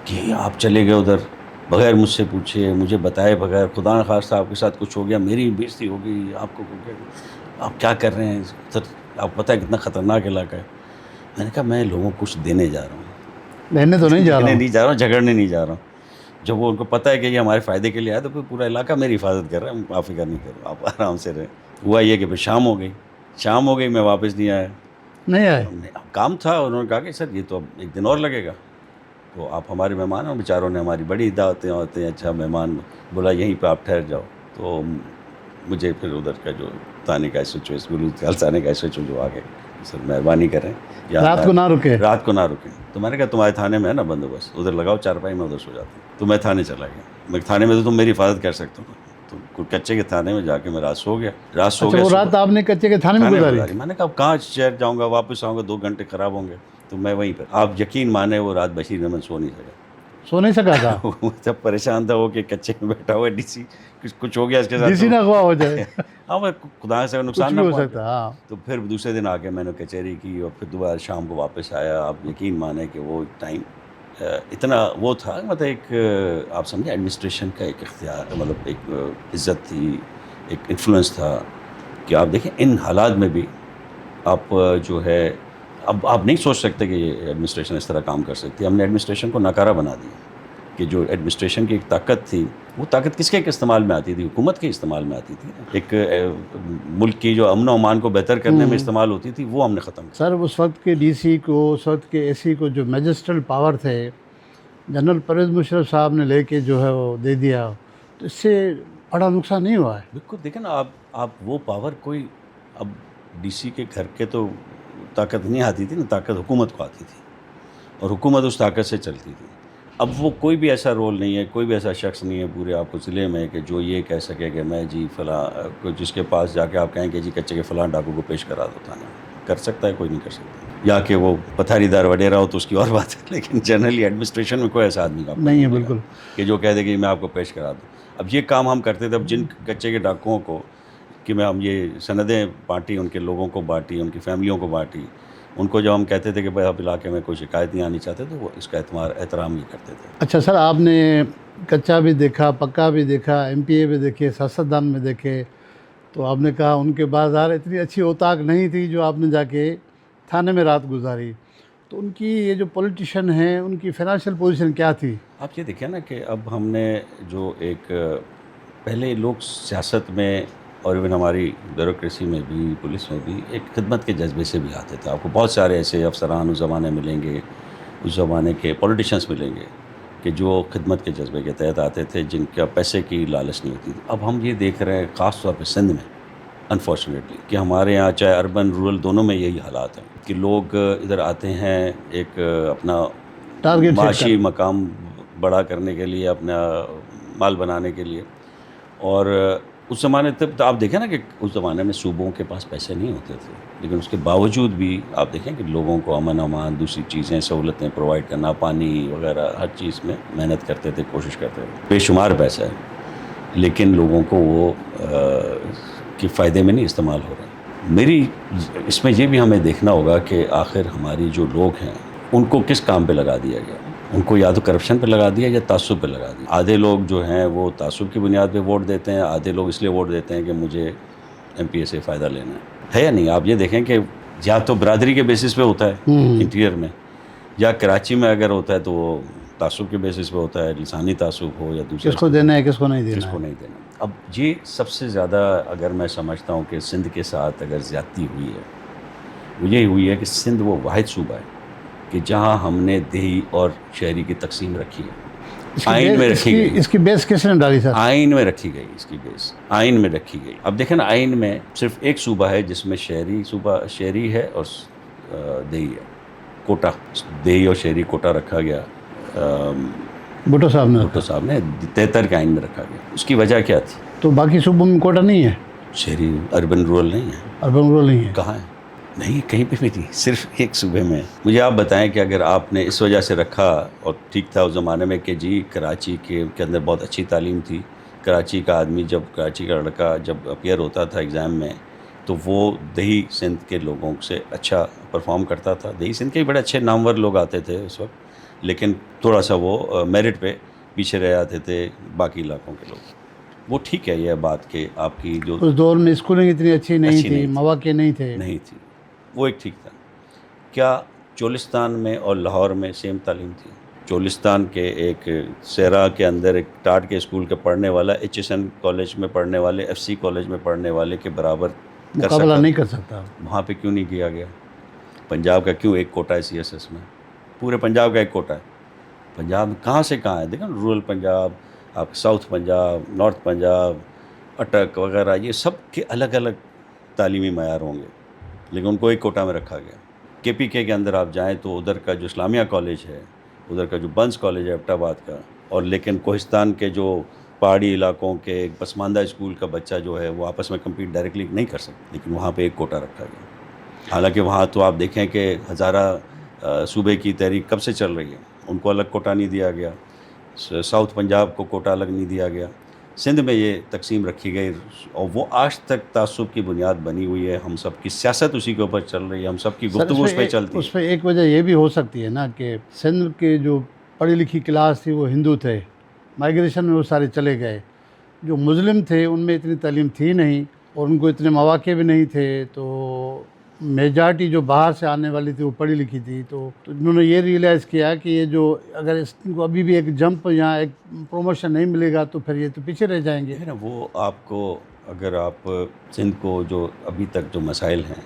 کہ آپ چلے گئے ادھر بغیر مجھ سے پوچھے، مجھے بتائے بغیر، خدا نخواستہ آپ کے ساتھ کچھ ہو گیا، میری بےزتی ہو گئی، آپ کو آپ کیا کر رہے ہیں سر، آپ پتہ ہے کتنا خطرناک علاقہ ہے. میں نے کہا میں لوگوں کو کچھ دینے جا رہا ہوں، لینے تو نہیں جا رہا ہوں، نہیں جا رہا ہوں، جھگڑنے نہیں جا رہا ہوں. جب وہ ان کو پتہ ہے کہ یہ ہمارے فائدے کے لیے آیا تو پھر پورا علاقہ میری حفاظت کر رہا ہے. آپ فکر نہیں کرو، آپ آرام سے رہیں. ہوا یہ کہ پھر شام ہو گئی، میں واپس نہیں آیا. نہیں آئے. کام تھا، انہوں نے کہا کہ سر یہ تو اب ایک دن اور لگے گا، تو آپ ہمارے مہمان ہیں. بیچاروں نے ہماری بڑی دعوتیں ہوتے ہیں، اچھا مہمان بولا یہیں پہ آپ ٹھہر جاؤ. تو مجھے پھر ادھر کا جو تانے کا ایس ایچ او تانے کا ایس ایچ او جو آ گئے، سر مہربانی کریں رات کو نہ رکے. تو میں نے کہا تمہارے تھانے میں ہے نا بندوبست، ادھر لگاؤ چارپائی، میں ادھر سو جاتا ہوں. تو میں تھانے چلا گیا. میں تھانے میں تو تم میری حفاظت کر سکتے ہو. تو کچے کے تھانے میں جا کے میں رات سو گیا. وہ رات آپ نے کچے کے تھانے میں گزاری؟ میں نے کہا کہاں شہر جاؤں گا، واپس آؤں گا 2 گھنٹے خراب ہوں گے. تو میں وہیں پہ، آپ یقین مانے وہ رات بشیر میں سو نہیں سکا تھا. جب پریشان تھا وہ کہ کچے میں بیٹھا ہوا ڈی سی کچھ ہو گیا اس کے ساتھ، ڈی سی نہ ہوا ہو جائے. ہاں خدا سے نقصان نہ ہو پہنچے. سکتا. ہاں. تو پھر دوسرے دن آ کے میں نے کچہری کی اور پھر دوبارہ شام کو واپس آیا. آپ یقین مانے کہ وہ ٹائم اتنا وہ تھا، مطلب ایک آپ سمجھے ایڈمنسٹریشن کا ایک اختیار، مطلب ایک عزت تھی، ایک انفلوئنس تھا کہ آپ دیکھیں ان حالات میں بھی آپ جو ہے، اب آپ نہیں سوچ سکتے کہ یہ ایڈمنسٹریشن اس طرح کام کر سکتی ہے. ہم نے ایڈمنسٹریشن کو ناکارہ بنا دیا کہ جو ایڈمنسٹریشن کی ایک طاقت تھی، وہ طاقت کس کے استعمال میں آتی تھی؟ حکومت کے استعمال میں آتی تھی. ایک ملک کی جو امن و امان کو بہتر کرنے میں استعمال ہوتی تھی، وہ ہم نے ختم کیا. سر اس وقت کے ڈی سی کو، اس وقت کے اے سی کو جو میجسٹرل پاور تھے، جنرل پرویز مشرف صاحب نے لے کے جو ہے وہ دے دیا، تو اس سے بڑا نقصان نہیں ہوا ہے؟ بالکل. دیکھیں نا آپ وہ پاور کوئی، اب ڈی سی کے گھر کے تو طاقت نہیں آتی تھی نا، طاقت حکومت کو آتی تھی اور حکومت اس طاقت سے چلتی تھی. اب وہ کوئی بھی ایسا رول نہیں ہے، کوئی بھی ایسا شخص نہیں ہے پورے آپ کو ضلع میں کہ جو یہ کہہ سکے کہ میں جی فلاں، جس کے پاس جا کے آپ کہیں کہ جی کچے کے فلاں ڈاکو کو پیش کرا دو تھانے. کر سکتا ہے؟ کوئی نہیں کر سکتا. یا کہ وہ پتھاری دار وڈیرا ہو تو اس کی اور بات ہے، لیکن جنرلی ایڈمنسٹریشن میں کوئی ایسا آدمی نہیں ہے بالکل کہ جو کہہ دے کہ میں آپ کو پیش کرا دوں. اب یہ کام ہم کرتے تھے. اب جن کچے کے ڈاکوؤں کو کہ میں ہم یہ سندیں بانٹی، ان کے لوگوں کو بانٹی، ان کی فیملیوں کو بانٹی، ان کو جب ہم کہتے تھے کہ بھائی آپ علاقے میں کوئی شکایت نہیں آنی چاہتے تو وہ اس کا احترام ہی کرتے تھے. اچھا سر، آپ نے کچا بھی دیکھا، پکا بھی دیکھا، ایم پی اے بھی دیکھے، سیاستدان میں دیکھے، تو آپ نے کہا ان کے بازار اتنی اچھی اوطاق نہیں تھی جو آپ نے جا کے تھانے میں رات گزاری. تو ان کی یہ جو پولیٹیشین ہیں، ان کی فائنینشیل پوزیشن کیا تھی؟ آپ یہ دیکھیں نا کہ اب ہم نے جو ایک پہلے لوگ سیاست میں اور ایون ہماری بیوروکریسی میں بھی، پولیس میں بھی ایک خدمت کے جذبے سے بھی آتے تھے. آپ کو بہت سارے ایسے افسران اس زمانے ملیں گے، اس زمانے کے پولیٹیشینس ملیں گے کہ جو خدمت کے جذبے کے تحت آتے تھے، جن کا پیسے کی لالچ نہیں ہوتی تھی. اب ہم یہ دیکھ رہے ہیں خاص طور پہ سندھ میں انفارچونیٹلی کہ ہمارے یہاں چاہے اربن رورل دونوں میں یہی حالات ہیں کہ لوگ ادھر آتے ہیں ایک اپنا ٹارگیٹ معاشی مقام بڑا کرنے کے لیے, اپنا مال بنانے کے لیے. اور اس زمانے تب تو آپ دیکھیں نا کہ اس زمانے میں صوبوں کے پاس پیسے نہیں ہوتے تھے, لیکن اس کے باوجود بھی آپ دیکھیں کہ لوگوں کو امن امان, دوسری چیزیں, سہولتیں پرووائڈ کرنا, پانی وغیرہ ہر چیز میں محنت کرتے تھے, کوشش کرتے تھے. بے شمار پیسہ ہے, لیکن لوگوں کو وہ کے فائدے میں نہیں استعمال ہو رہا. میری اس میں یہ بھی ہمیں دیکھنا ہوگا کہ آخر ہماری جو لوگ ہیں ان کو کس کام پہ لگا دیا گیا. ان کو یا تو کرپشن پہ لگا دیا یا تعصب پہ لگا دیا. آدھے لوگ جو ہیں وہ تعصب کی بنیاد پہ ووٹ دیتے ہیں, آدھے لوگ اس لیے ووٹ دیتے ہیں کہ مجھے ایم پی اے سے فائدہ لینا ہے یا نہیں. آپ یہ دیکھیں کہ یا تو برادری کے بیسس پہ ہوتا ہے انٹیریئر میں, یا کراچی میں اگر ہوتا ہے تو وہ تعصب کے بیسس پہ ہوتا ہے, لسانی تعصب ہو یا دوسرا, کس کو دینا ہے کس کو نہیں دینا, کس کو نہیں دینا. اب یہ سب سے زیادہ اگر میں سمجھتا ہوں کہ سندھ کے ساتھ اگر زیادتی ہوئی ہے, وہ یہی ہوئی ہے کہ سندھ وہ واحد صوبہ ہے کہ جہاں ہم نے دیہی اور شہری کی تقسیم رکھی ہے. آئین میں رکھی گئی. اس کی بیس کس نے ڈالی سر؟ آئین میں رکھی گئی, اس کی بیس آئین میں رکھی گئی. اب دیکھیں نا, آئین میں صرف ایک صوبہ ہے جس میں شہری صوبہ شہری ہے اور دیہی ہے. کوٹا, دیہی اور شہری کوٹا رکھا گیا بھٹو صاحب نے. بھٹو صاحب نے 73 کے آئین میں رکھا گیا. اس کی وجہ کیا تھی؟ تو باقی صوبوں میں کوٹا نہیں ہے؟ شہری اربن رورل نہیں ہے. اربن رورل نہیں ہے کہاں ہے؟ نہیں, کہیں پہ بھی نہیں, صرف ایک صوبے میں. مجھے آپ بتائیں کہ اگر آپ نے اس وجہ سے رکھا, اور ٹھیک تھا اس زمانے میں کہ جی کراچی کے اندر بہت اچھی تعلیم تھی, کراچی کا آدمی جب کراچی کا لڑکا جب اپیئر ہوتا تھا ایگزام میں تو وہ دیہی سندھ کے لوگوں سے اچھا پرفارم کرتا تھا. دیہی سندھ کے بڑے اچھے نامور لوگ آتے تھے اس وقت, لیکن تھوڑا سا وہ میرٹ پہ پیچھے رہ جاتے تھے باقی علاقوں کے لوگ. وہ ٹھیک ہے یہ بات کہ آپ کی جو اس دور میں اسکولنگ اتنی اچھی نہیں تھی, مواقع نہیں تھے, نہیں تھی, وہ ایک ٹھیک تھا. کیا چولستان میں اور لاہور میں سیم تعلیم تھی؟ چولستان کے ایک سیرا کے اندر ایک ٹاٹ کے اسکول کے پڑھنے والا ایچ ایس این کالج میں پڑھنے والے, ایف سی کالج میں پڑھنے والے کے برابر مقابلہ نہیں کر سکتا. وہاں پہ کیوں نہیں کیا گیا؟ پنجاب کا کیوں ایک کوٹا ہے سی ایس ایس میں؟ پورے پنجاب کا ایک کوٹا ہے. پنجاب کہاں سے کہاں ہے, دیکھیں رورل پنجاب, آپ ساؤتھ پنجاب, نارتھ پنجاب, اٹک وغیرہ, یہ سب کے الگ الگ تعلیمی معیار ہوں گے, لیکن ان کو ایک کوٹا میں رکھا گیا. کے پی کے اندر آپ جائیں تو ادھر کا جو اسلامیہ کالج ہے, ادھر کا جو بنس کالج ہے ایبٹ آباد کا, اور لیکن کوہستان کے جو پہاڑی علاقوں کے پسماندہ اسکول کا بچہ جو ہے وہ آپس میں کمپیٹ ڈائریکٹلی نہیں کر سکتا, لیکن وہاں پہ ایک کوٹا رکھا گیا. حالانکہ وہاں تو آپ دیکھیں کہ ہزارہ صوبے کی تحریک کب سے چل رہی ہے, ان کو الگ کوٹا نہیں دیا گیا, ساؤتھ پنجاب کو کوٹا الگ نہیں دیا گیا. سندھ میں یہ تقسیم رکھی گئی, اور وہ آج تک تعصب کی بنیاد بنی ہوئی ہے. ہم سب کی سیاست اسی کے اوپر چل رہی ہے, ہم سب کی گفتگو اس پہ چلتی ہے. اس پہ ایک وجہ یہ بھی ہو سکتی ہے نا کہ سندھ کے جو پڑھی لکھی کلاس تھی وہ ہندو تھے, مائیگریشن میں وہ سارے چلے گئے. جو مسلم تھے ان میں اتنی تعلیم تھی نہیں اور ان کو اتنے مواقع بھی نہیں تھے, تو میجارٹی جو باہر سے آنے والی تھی وہ پڑھی لکھی تھی. تو انہوں نے یہ ریئلائز کیا کہ یہ جو اگر اس کو ابھی بھی ایک جمپ یا ایک پروموشن نہیں ملے گا تو پھر یہ تو پیچھے رہ جائیں گے. وہ آپ کو اگر آپ سندھ کو جو ابھی تک جو مسائل ہیں,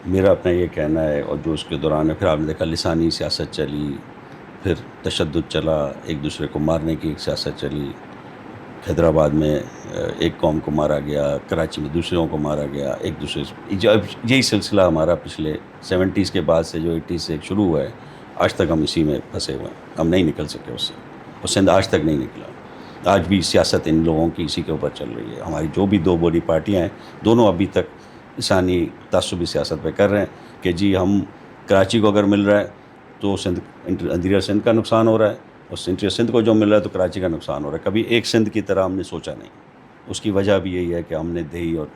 میرا اپنا یہ کہنا ہے, اور جو اس کے دوران ہے, پھر آپ نے دیکھا لسانی سیاست چلی, پھر تشدد چلا, ایک دوسرے کو مارنے کی ایک سیاست چلی. حیدرآباد میں ایک قوم کو مارا گیا, کراچی میں دوسروں کو مارا گیا, ایک دوسرے یہی سلسلہ ہمارا پچھلے 70s کے بعد سے جو 80s سے شروع ہوا ہے, آج تک ہم اسی میں پھنسے ہوئے ہیں, ہم نہیں نکل سکے اس سے. اور سندھ آج تک نہیں نکلا. آج بھی سیاست ان لوگوں کی اسی کے اوپر چل رہی ہے. ہماری جو بھی دو بڑی پارٹیاں ہیں, دونوں ابھی تک لسانی تعصبی سیاست پہ کر رہے ہیں کہ جی ہم کراچی کو اگر مل رہا ہے تو سندھ انٹیریئر سندھ کا نقصان ہو رہا ہے, اور انٹیریئر سندھ کو جو مل رہا ہے تو کراچی کا نقصان ہو رہا ہے. کبھی ایک سندھ کی طرح ہم نے سوچا نہیں. اس کی وجہ بھی یہی ہے کہ ہم نے دیہی اور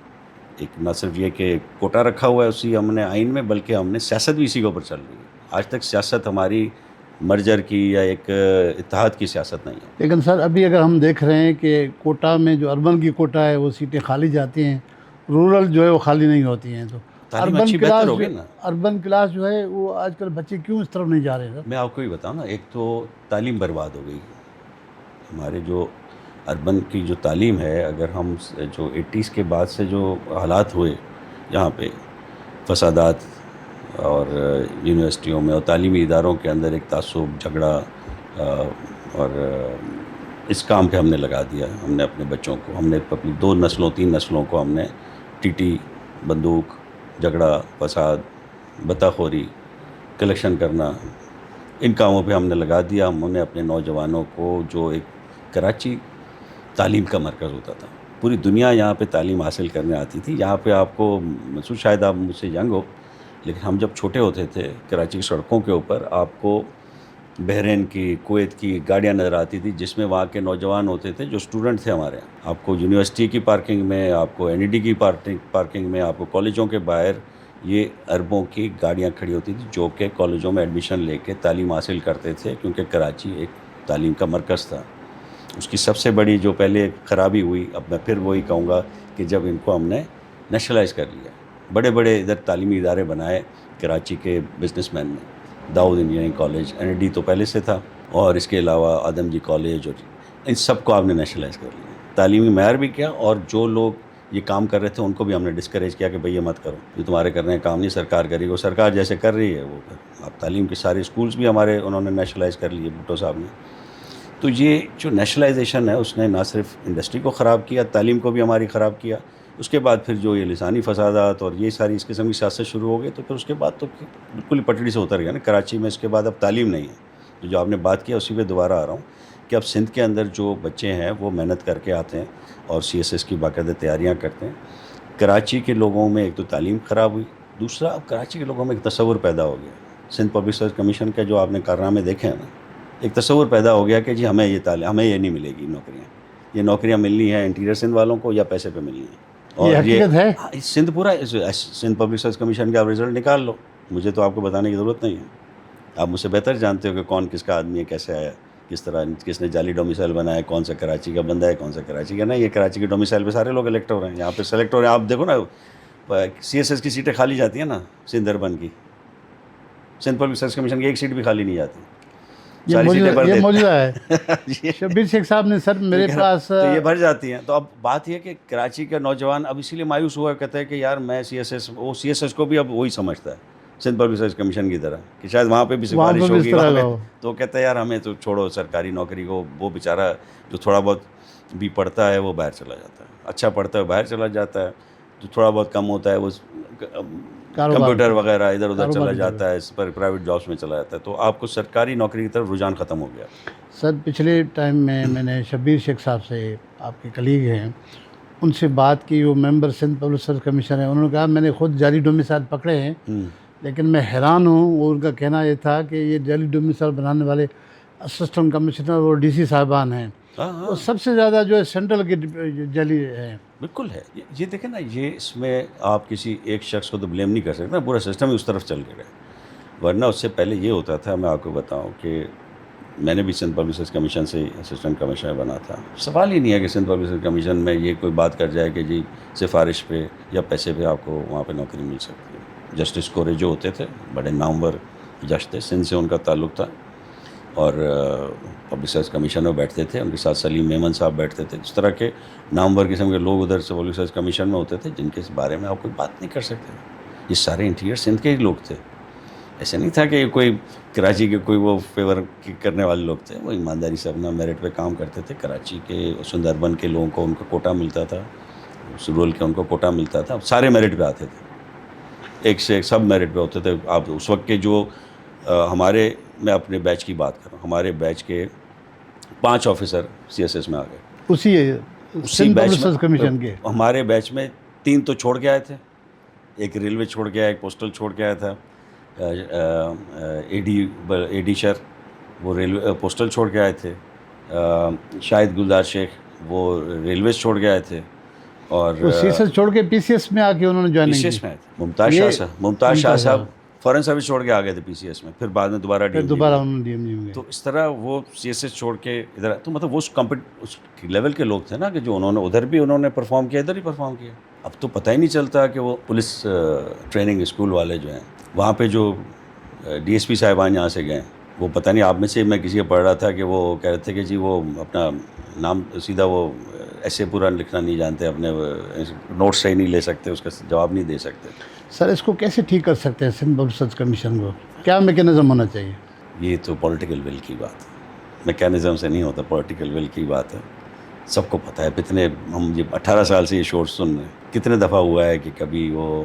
ایک نہ صرف یہ کہ کوٹا رکھا ہوا ہے اسی ہم نے آئین میں, بلکہ ہم نے سیاست بھی اسی کے اوپر چل رہی ہے. آج تک سیاست ہماری مرجر کی یا ایک اتحاد کی سیاست نہیں ہے. لیکن سر ابھی اگر ہم دیکھ رہے ہیں کہ کوٹا میں جو اربن کی کوٹا ہے وہ سیٹیں خالی جاتی ہیں, رورل جو ہے وہ خالی نہیں ہوتی ہیں. تو اربن کلاس جو ہے وہ آج کل بچے کیوں اس طرف نہیں جا رہے ہیں سر؟ میں آپ کو بھی بتاؤں نا, ایک تو تعلیم برباد ہو گئی. ہمارے جو اربن کی جو تعلیم ہے, اگر ہم جو 80s کے بعد سے جو حالات ہوئے یہاں پہ, فسادات اور یونیورسٹیوں میں اور تعلیمی اداروں کے اندر ایک تعصب, جھگڑا, اور اس کام پہ ہم نے لگا دیا. ہم نے اپنے بچوں کو, ہم نے اپنی 2 نسلوں 3 نسلوں کو ہم نے ٹی ٹی, بندوق, جھگڑا, فساد, بتاخوری, کلیکشن کرنا, ان کاموں پہ ہم نے لگا دیا. ہم نے اپنے نوجوانوں کو, جو ایک کراچی تعلیم کا مرکز ہوتا تھا, پوری دنیا یہاں پہ تعلیم حاصل کرنے آتی تھی. یہاں پہ آپ کو منصور, شاید آپ مجھ سے ینگ ہو, لیکن ہم جب چھوٹے ہوتے تھے کراچی کی سڑکوں کے اوپر آپ کو بحرین کی, کویت کی گاڑیاں نظر آتی تھی, جس میں وہاں کے نوجوان ہوتے تھے جو اسٹوڈنٹ تھے ہمارے یہاں. آپ کو یونیورسٹی کی پارکنگ میں, آپ کو NED کی پارکنگ میں, آپ کو کالجوں کے باہر یہ اربوں کی گاڑیاں کھڑی ہوتی تھی, جو کہ کالجوں میں ایڈمیشن لے کے تعلیم حاصل کرتے تھے, کیونکہ کراچی ایک تعلیم کا مرکز تھا. اس کی سب سے بڑی جو پہلے خرابی ہوئی, اب میں پھر وہی کہوں گا, کہ جب ان کو ہم نے نیشنلائز کر لیا. بڑے بڑے ادھر تعلیمی ادارے بنائے کراچی کے بزنس مین نے, داؤد انجینئرنگ کالج, NED تو پہلے سے تھا, اور اس کے علاوہ آدم جی کالج, اور ان سب کو آپ نے نیشنلائز کر لیا. تعلیمی معیار بھی کیا, اور جو لوگ یہ کام کر رہے تھے ان کو بھی ہم نے ڈسکریج کیا کہ بھئی یہ مت کرو, یہ تمہارے کرنے کا کام نہیں, سرکار کرے گی. وہ سرکار جیسے کر رہی ہے وہ آپ تعلیم کے سارے اسکولس بھی ہمارے انہوں نے نیشنلائز کر لیے بھٹو صاحب نے. تو یہ جو نیشنلائزیشن ہے اس نے نہ صرف انڈسٹری کو خراب کیا, تعلیم کو بھی ہماری خراب کیا. اس کے بعد پھر جو یہ لسانی فسادات اور یہ ساری اس قسم کی سیاست شروع ہو گئی, تو پھر اس کے بعد تو بالکل ہی پٹڑی سے اتر گیا نا کراچی میں. اس کے بعد اب تعلیم نہیں ہے. تو جو آپ نے بات کیا اسی پہ دوبارہ آ رہا ہوں کہ اب سندھ کے اندر جو بچے ہیں وہ محنت کر کے آتے ہیں اور CSS کی باقاعدہ تیاریاں کرتے ہیں. کراچی کے لوگوں میں ایک تو تعلیم خراب ہوئی, دوسرا اب کراچی کے لوگوں میں ایک تصور پیدا ہو گیا. سندھ پبلک سروس کمیشن کا جو آپ نے کارنامے دیکھے ہیں نا, ایک تصور پیدا ہو گیا کہ جی ہمیں یہ نہیں ملے گی نوکریاں, یہ نوکریاں ملنی ہیں انٹیریئر سندھ والوں کو یا پیسے پہ ملنی ہیں. اور یہ حقیقت ہے. سندھ پورا سندھ پبلک سروس کمیشن کا آپ رزلٹ نکال لو, مجھے تو آپ کو بتانے کی ضرورت نہیں ہے. آپ مجھ سے بہتر جانتے ہو کہ کون کس کا آدمی ہے, کیسے آیا, کس طرح, کس نے جعلی ڈومیسائل بنایا, کون سا کراچی کا بندہ ہے, کون سا کراچی کا نہیں. یہ کراچی کے ڈومیسائل پہ سارے لوگ الیکٹ ہو رہے ہیں, یہاں پہ سلیکٹ ہو رہے ہیں. آپ دیکھو نا CSS کی سیٹیں خالی جاتی ہیں نا سندھ اربن کی, سندھ پبلک سروس کمیشن کی ایک سیٹ بھی خالی نہیں جاتی. یہ موجودہ ہے. شبیر شیخ صاحب نے سر میرے پاس تو یہ بھر جاتی ہیں. تو اب بات یہ کہ کراچی کا نوجوان اب اسی لیے مایوس ہوا, کہتا ہے کہ یار میں CSS کو بھی اب وہی سمجھتا ہے سندھ پبلک سروس کمیشن کی طرح, کہ شاید وہاں پہ بھی سفارش ہوگی وہاں پہ. تو کہتا ہے یار ہمیں تو چھوڑو سرکاری نوکری کو. وہ بیچارہ جو تھوڑا بہت بھی پڑھتا ہے وہ باہر چلا جاتا ہے, اچھا پڑھتا ہے باہر چلا جاتا ہے, جو تھوڑا بہت کم ہوتا ہے وہ کمپیوٹر وغیرہ ادھر ادھر چلا جاتا ہے, اس پر پرائیویٹ جابس میں چلا جاتا ہے. تو آپ کو سرکاری نوکری کی طرف رجحان ختم ہو گیا. سر پچھلے ٹائم میں نے شبیر شیخ صاحب سے, آپ کے کلیگ ہیں, ان سے بات کی. وہ ممبر سندھ پبلک سروس کمیشن ہے. انہوں نے کہا میں نے خود جعلی ڈومیسائل پکڑے ہیں, لیکن میں حیران ہوں. وہ ان کا کہنا یہ تھا کہ یہ جعلی ڈومیسائل بنانے والے اسسٹنٹ کمشنر اور DC صاحبان ہیں, اور سب سے زیادہ جو ہے سینٹرل کے جعلی ہیں. بالکل ہے. یہ دیکھیں نا, یہ اس میں آپ کسی ایک شخص کو تو بلیم نہیں کر سکتے, پورا سسٹم ہی اس طرف چل کے گئے. ورنہ اس سے پہلے یہ ہوتا تھا, میں آپ کو بتاؤں کہ میں نے بھی سندھ پبلک سروس کمیشن سے اسسٹنٹ کمشنر بنا تھا. سوال ہی نہیں ہے کہ سندھ پبلک سروس کمیشن میں یہ کوئی بات کر جائے کہ جی سفارش پہ یا پیسے پہ آپ کو وہاں پہ نوکری مل سکتی ہے. جسٹس کورے جو ہوتے تھے بڑے نامور جج تھے, سندھ سے ان کا تعلق تھا, اور پبلک سروس کمیشن میں بیٹھتے تھے. ان کے ساتھ سلیم میمن صاحب بیٹھتے تھے. اس طرح کے نامور قسم کے لوگ ادھر سے پبلک سروس کمیشن میں ہوتے تھے, جن کے بارے میں آپ کوئی بات نہیں کر سکتے. یہ سارے انٹیریئر سندھ کے ہی لوگ تھے. ایسے نہیں تھا کہ کوئی کراچی کے کوئی وہ فیور کرنے والے لوگ تھے. وہ ایمانداری سے اپنا میرٹ پہ کام کرتے تھے. کراچی کے سندھ اربن کے لوگوں کو ان کا کوٹا ملتا تھا, رورل کے ان کو کوٹا ملتا تھا. سارے میرٹ پہ آتے تھے, ایک سے ایک سب میرٹ پہ ہوتے تھے. آپ اس وقت کے جو ہمارے, میں اپنے بیچ کی بات کر رہا ہوں, ہمارے بیچ کے 5 آفیسر CSS میں آ گئے. اسی بیچ کمیشن کے ہمارے بیچ میں 3 تو چھوڑ کے آئے تھے. ایک ریلوے چھوڑ کے آیا, ایک پوسٹل چھوڑ کے آیا تھا, AD شر وہ ریلوے پوسٹل چھوڑ کے آئے تھے. شاہد گلزار شیخ وہ ریلویز چھوڑ کے آئے تھے, اور CSS چھوڑ کے PCS میں آ کے انہوں نے جوائننگ کی. PCS میں آئے تھے. ممتاز شاہ صاحب فورن سروس چھوڑ کے آ گئے تھے PCS میں, پھر بعد میں دوبارہ DMG ہوئے. تو اس طرح وہ CSS چھوڑ کے ادھر, تو مطلب وہ اس لیول کے لوگ تھے نا کہ جو انہوں نے ادھر بھی انہوں نے پرفارم کیا, ادھر ہی پرفارم کیا. اب تو پتہ ہی نہیں چلتا کہ وہ پولیس ٹریننگ اسکول والے جو ہیں وہاں پہ جو DSP صاحبان یہاں سے گئے, وہ پتہ نہیں, آپ میں سے میں کسی کو پڑھ رہا تھا کہ وہ کہہ رہے تھے کہ جی وہ اپنا نام سیدھا وہ ایسے پورا لکھنا نہیں جانتے, اپنے نوٹ صحیح نہیں لے سکتے, اس کا جواب نہیں دے سکتے. سر اس کو کیسے ٹھیک کر سکتے ہیں سندھ پبلک سروس کمیشن کو؟ کیا میکینزم ہونا چاہیے؟ یہ تو پولیٹیکل ول کی بات ہے, میکینزم سے نہیں ہوتا, پولیٹیکل ول کی بات ہے. سب کو پتہ ہے. کتنے ہم یہ 18 سال سے یہ شور سن رہے ہیں, کتنے دفعہ ہوا ہے کہ کبھی وہ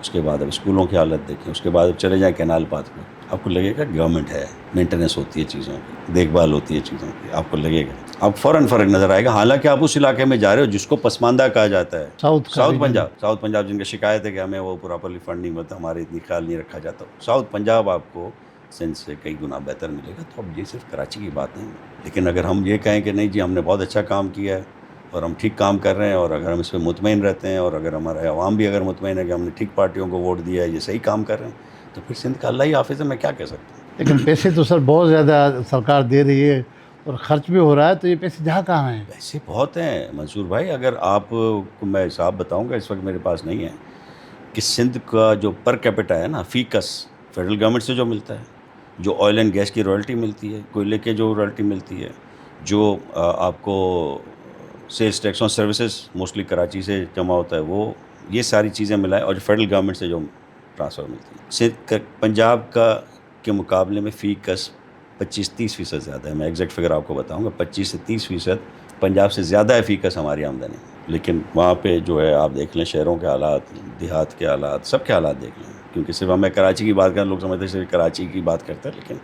اس کے بعد اب اسکولوں کی حالت دیکھیں, اس کے بعد اب چلے جائیں کینال پاتھ پہ, آپ کو لگے گا گورنمنٹ ہے, مینٹیننس ہوتی ہے چیزوں کی, دیکھ بھال ہوتی ہے چیزوں کی, آپ کو لگے گا, آپ فوراً فرق نظر آئے گا. حالانکہ آپ اس علاقے میں جا رہے ہو جس کو پسماندہ کہا جاتا ہے, ساؤتھ پنجاب جن کا شکایت ہے کہ ہمیں وہ پراپرلی فنڈ نہیں ملتا, ہمارے اتنی خیال نہیں رکھا جاتا. ساؤتھ پنجاب آپ کو سندھ سے کئی گنا بہتر ملے گا. تو اب یہ صرف کراچی کی بات نہیں ہے, لیکن اگر ہم یہ کہیں کہ نہیں جی ہم نے بہت اچھا کام کیا ہے اور ہم ٹھیک کام کر رہے ہیں, اور اگر ہم اس پہ مطمئن رہتے ہیں, اور اگر ہمارے عوام بھی اگر مطمئن ہے کہ ہم نے ٹھیک پارٹیوں کو ووٹ دیا ہے, یہ صحیح کام کر رہے ہیں, تو پھر سندھ کا اللہ ہی حافظ ہے, میں کیا کہہ سکتا ہوں. لیکن پیسے تو سر بہت زیادہ سرکار دے رہی ہے اور خرچ بھی ہو رہا ہے, تو یہ پیسے جہاں کہاں ہیں؟ پیسے بہت ہیں منصور بھائی. اگر آپ کو میں حساب بتاؤں گا, اس وقت میرے پاس نہیں ہے, کہ سندھ کا جو پر کیپٹا ہے نا فی کس فیڈرل گورنمنٹ سے جو ملتا ہے, جو آئل اینڈ گیس کی رائلٹی ملتی ہے, کوئلے کے جو رائلٹی ملتی ہے, جو آپ کو سیلس ٹیکس اور سروسز موسٹلی کراچی سے جمع ہوتا ہے, وہ یہ ساری چیزیں ملائیں, اور جو فیڈرل گورنمنٹ سے جو ٹرانسفر ملتی ہے. سندھ پنجاب کا کے مقابلے میں فی کس 25-30% زیادہ ہے. میں ایگزیکٹ فگر آپ کو بتاؤں گا, 25 سے 30% پنجاب سے زیادہ ہے فی کس ہماری آمدنی. لیکن وہاں پہ جو ہے آپ دیکھ لیں شہروں کے حالات, دیہات کے حالات, سب کے حالات دیکھ لیں. کیونکہ صرف ہمیں کراچی کی بات کریں, لوگ سمجھتے ہیں صرف کراچی کی بات کرتے ہیں, لیکن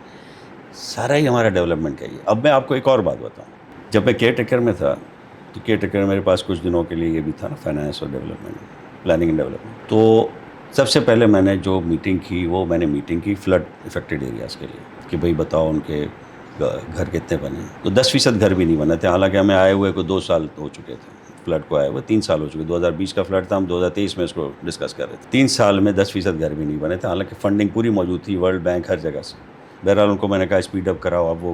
سارا ہی ہمارا ڈیولپمنٹ کا ہی ہے. اب میں آپ کو ایک اور بات بتاؤں, جب میں کیئر ٹیکر میں تھا تو کیئر ٹیکر میرے پاس کچھ دنوں کے لیے یہ بھی تھا نا, فائنانس اور ڈیولپمنٹ, پلاننگ اینڈ ڈیولپمنٹ. تو سب سے پہلے میں نے جو میٹنگ کی, وہ میں نے میٹنگ کی فلڈ افیکٹڈ ایریاز کے لیے, کہ بھئی بتاؤ ان کے گھر کتنے بنے. تو 10% گھر بھی نہیں بنے تھے, حالانکہ ہمیں آئے ہوئے کو 2 سال ہو چکے تھے, فلڈ کو آئے ہوئے 3 سال ہو چکے. 2020 کا فلڈ تھا, ہم 2023 میں اس کو ڈسکس کر رہے تھے. 3 سال میں 10% گھر بھی نہیں بنے تھے, حالانکہ فنڈنگ پوری موجود تھی, ورلڈ بینک ہر جگہ سے. بہرحال ان کو میں نے کہا اسپیڈ اپ کراؤ, اب وہ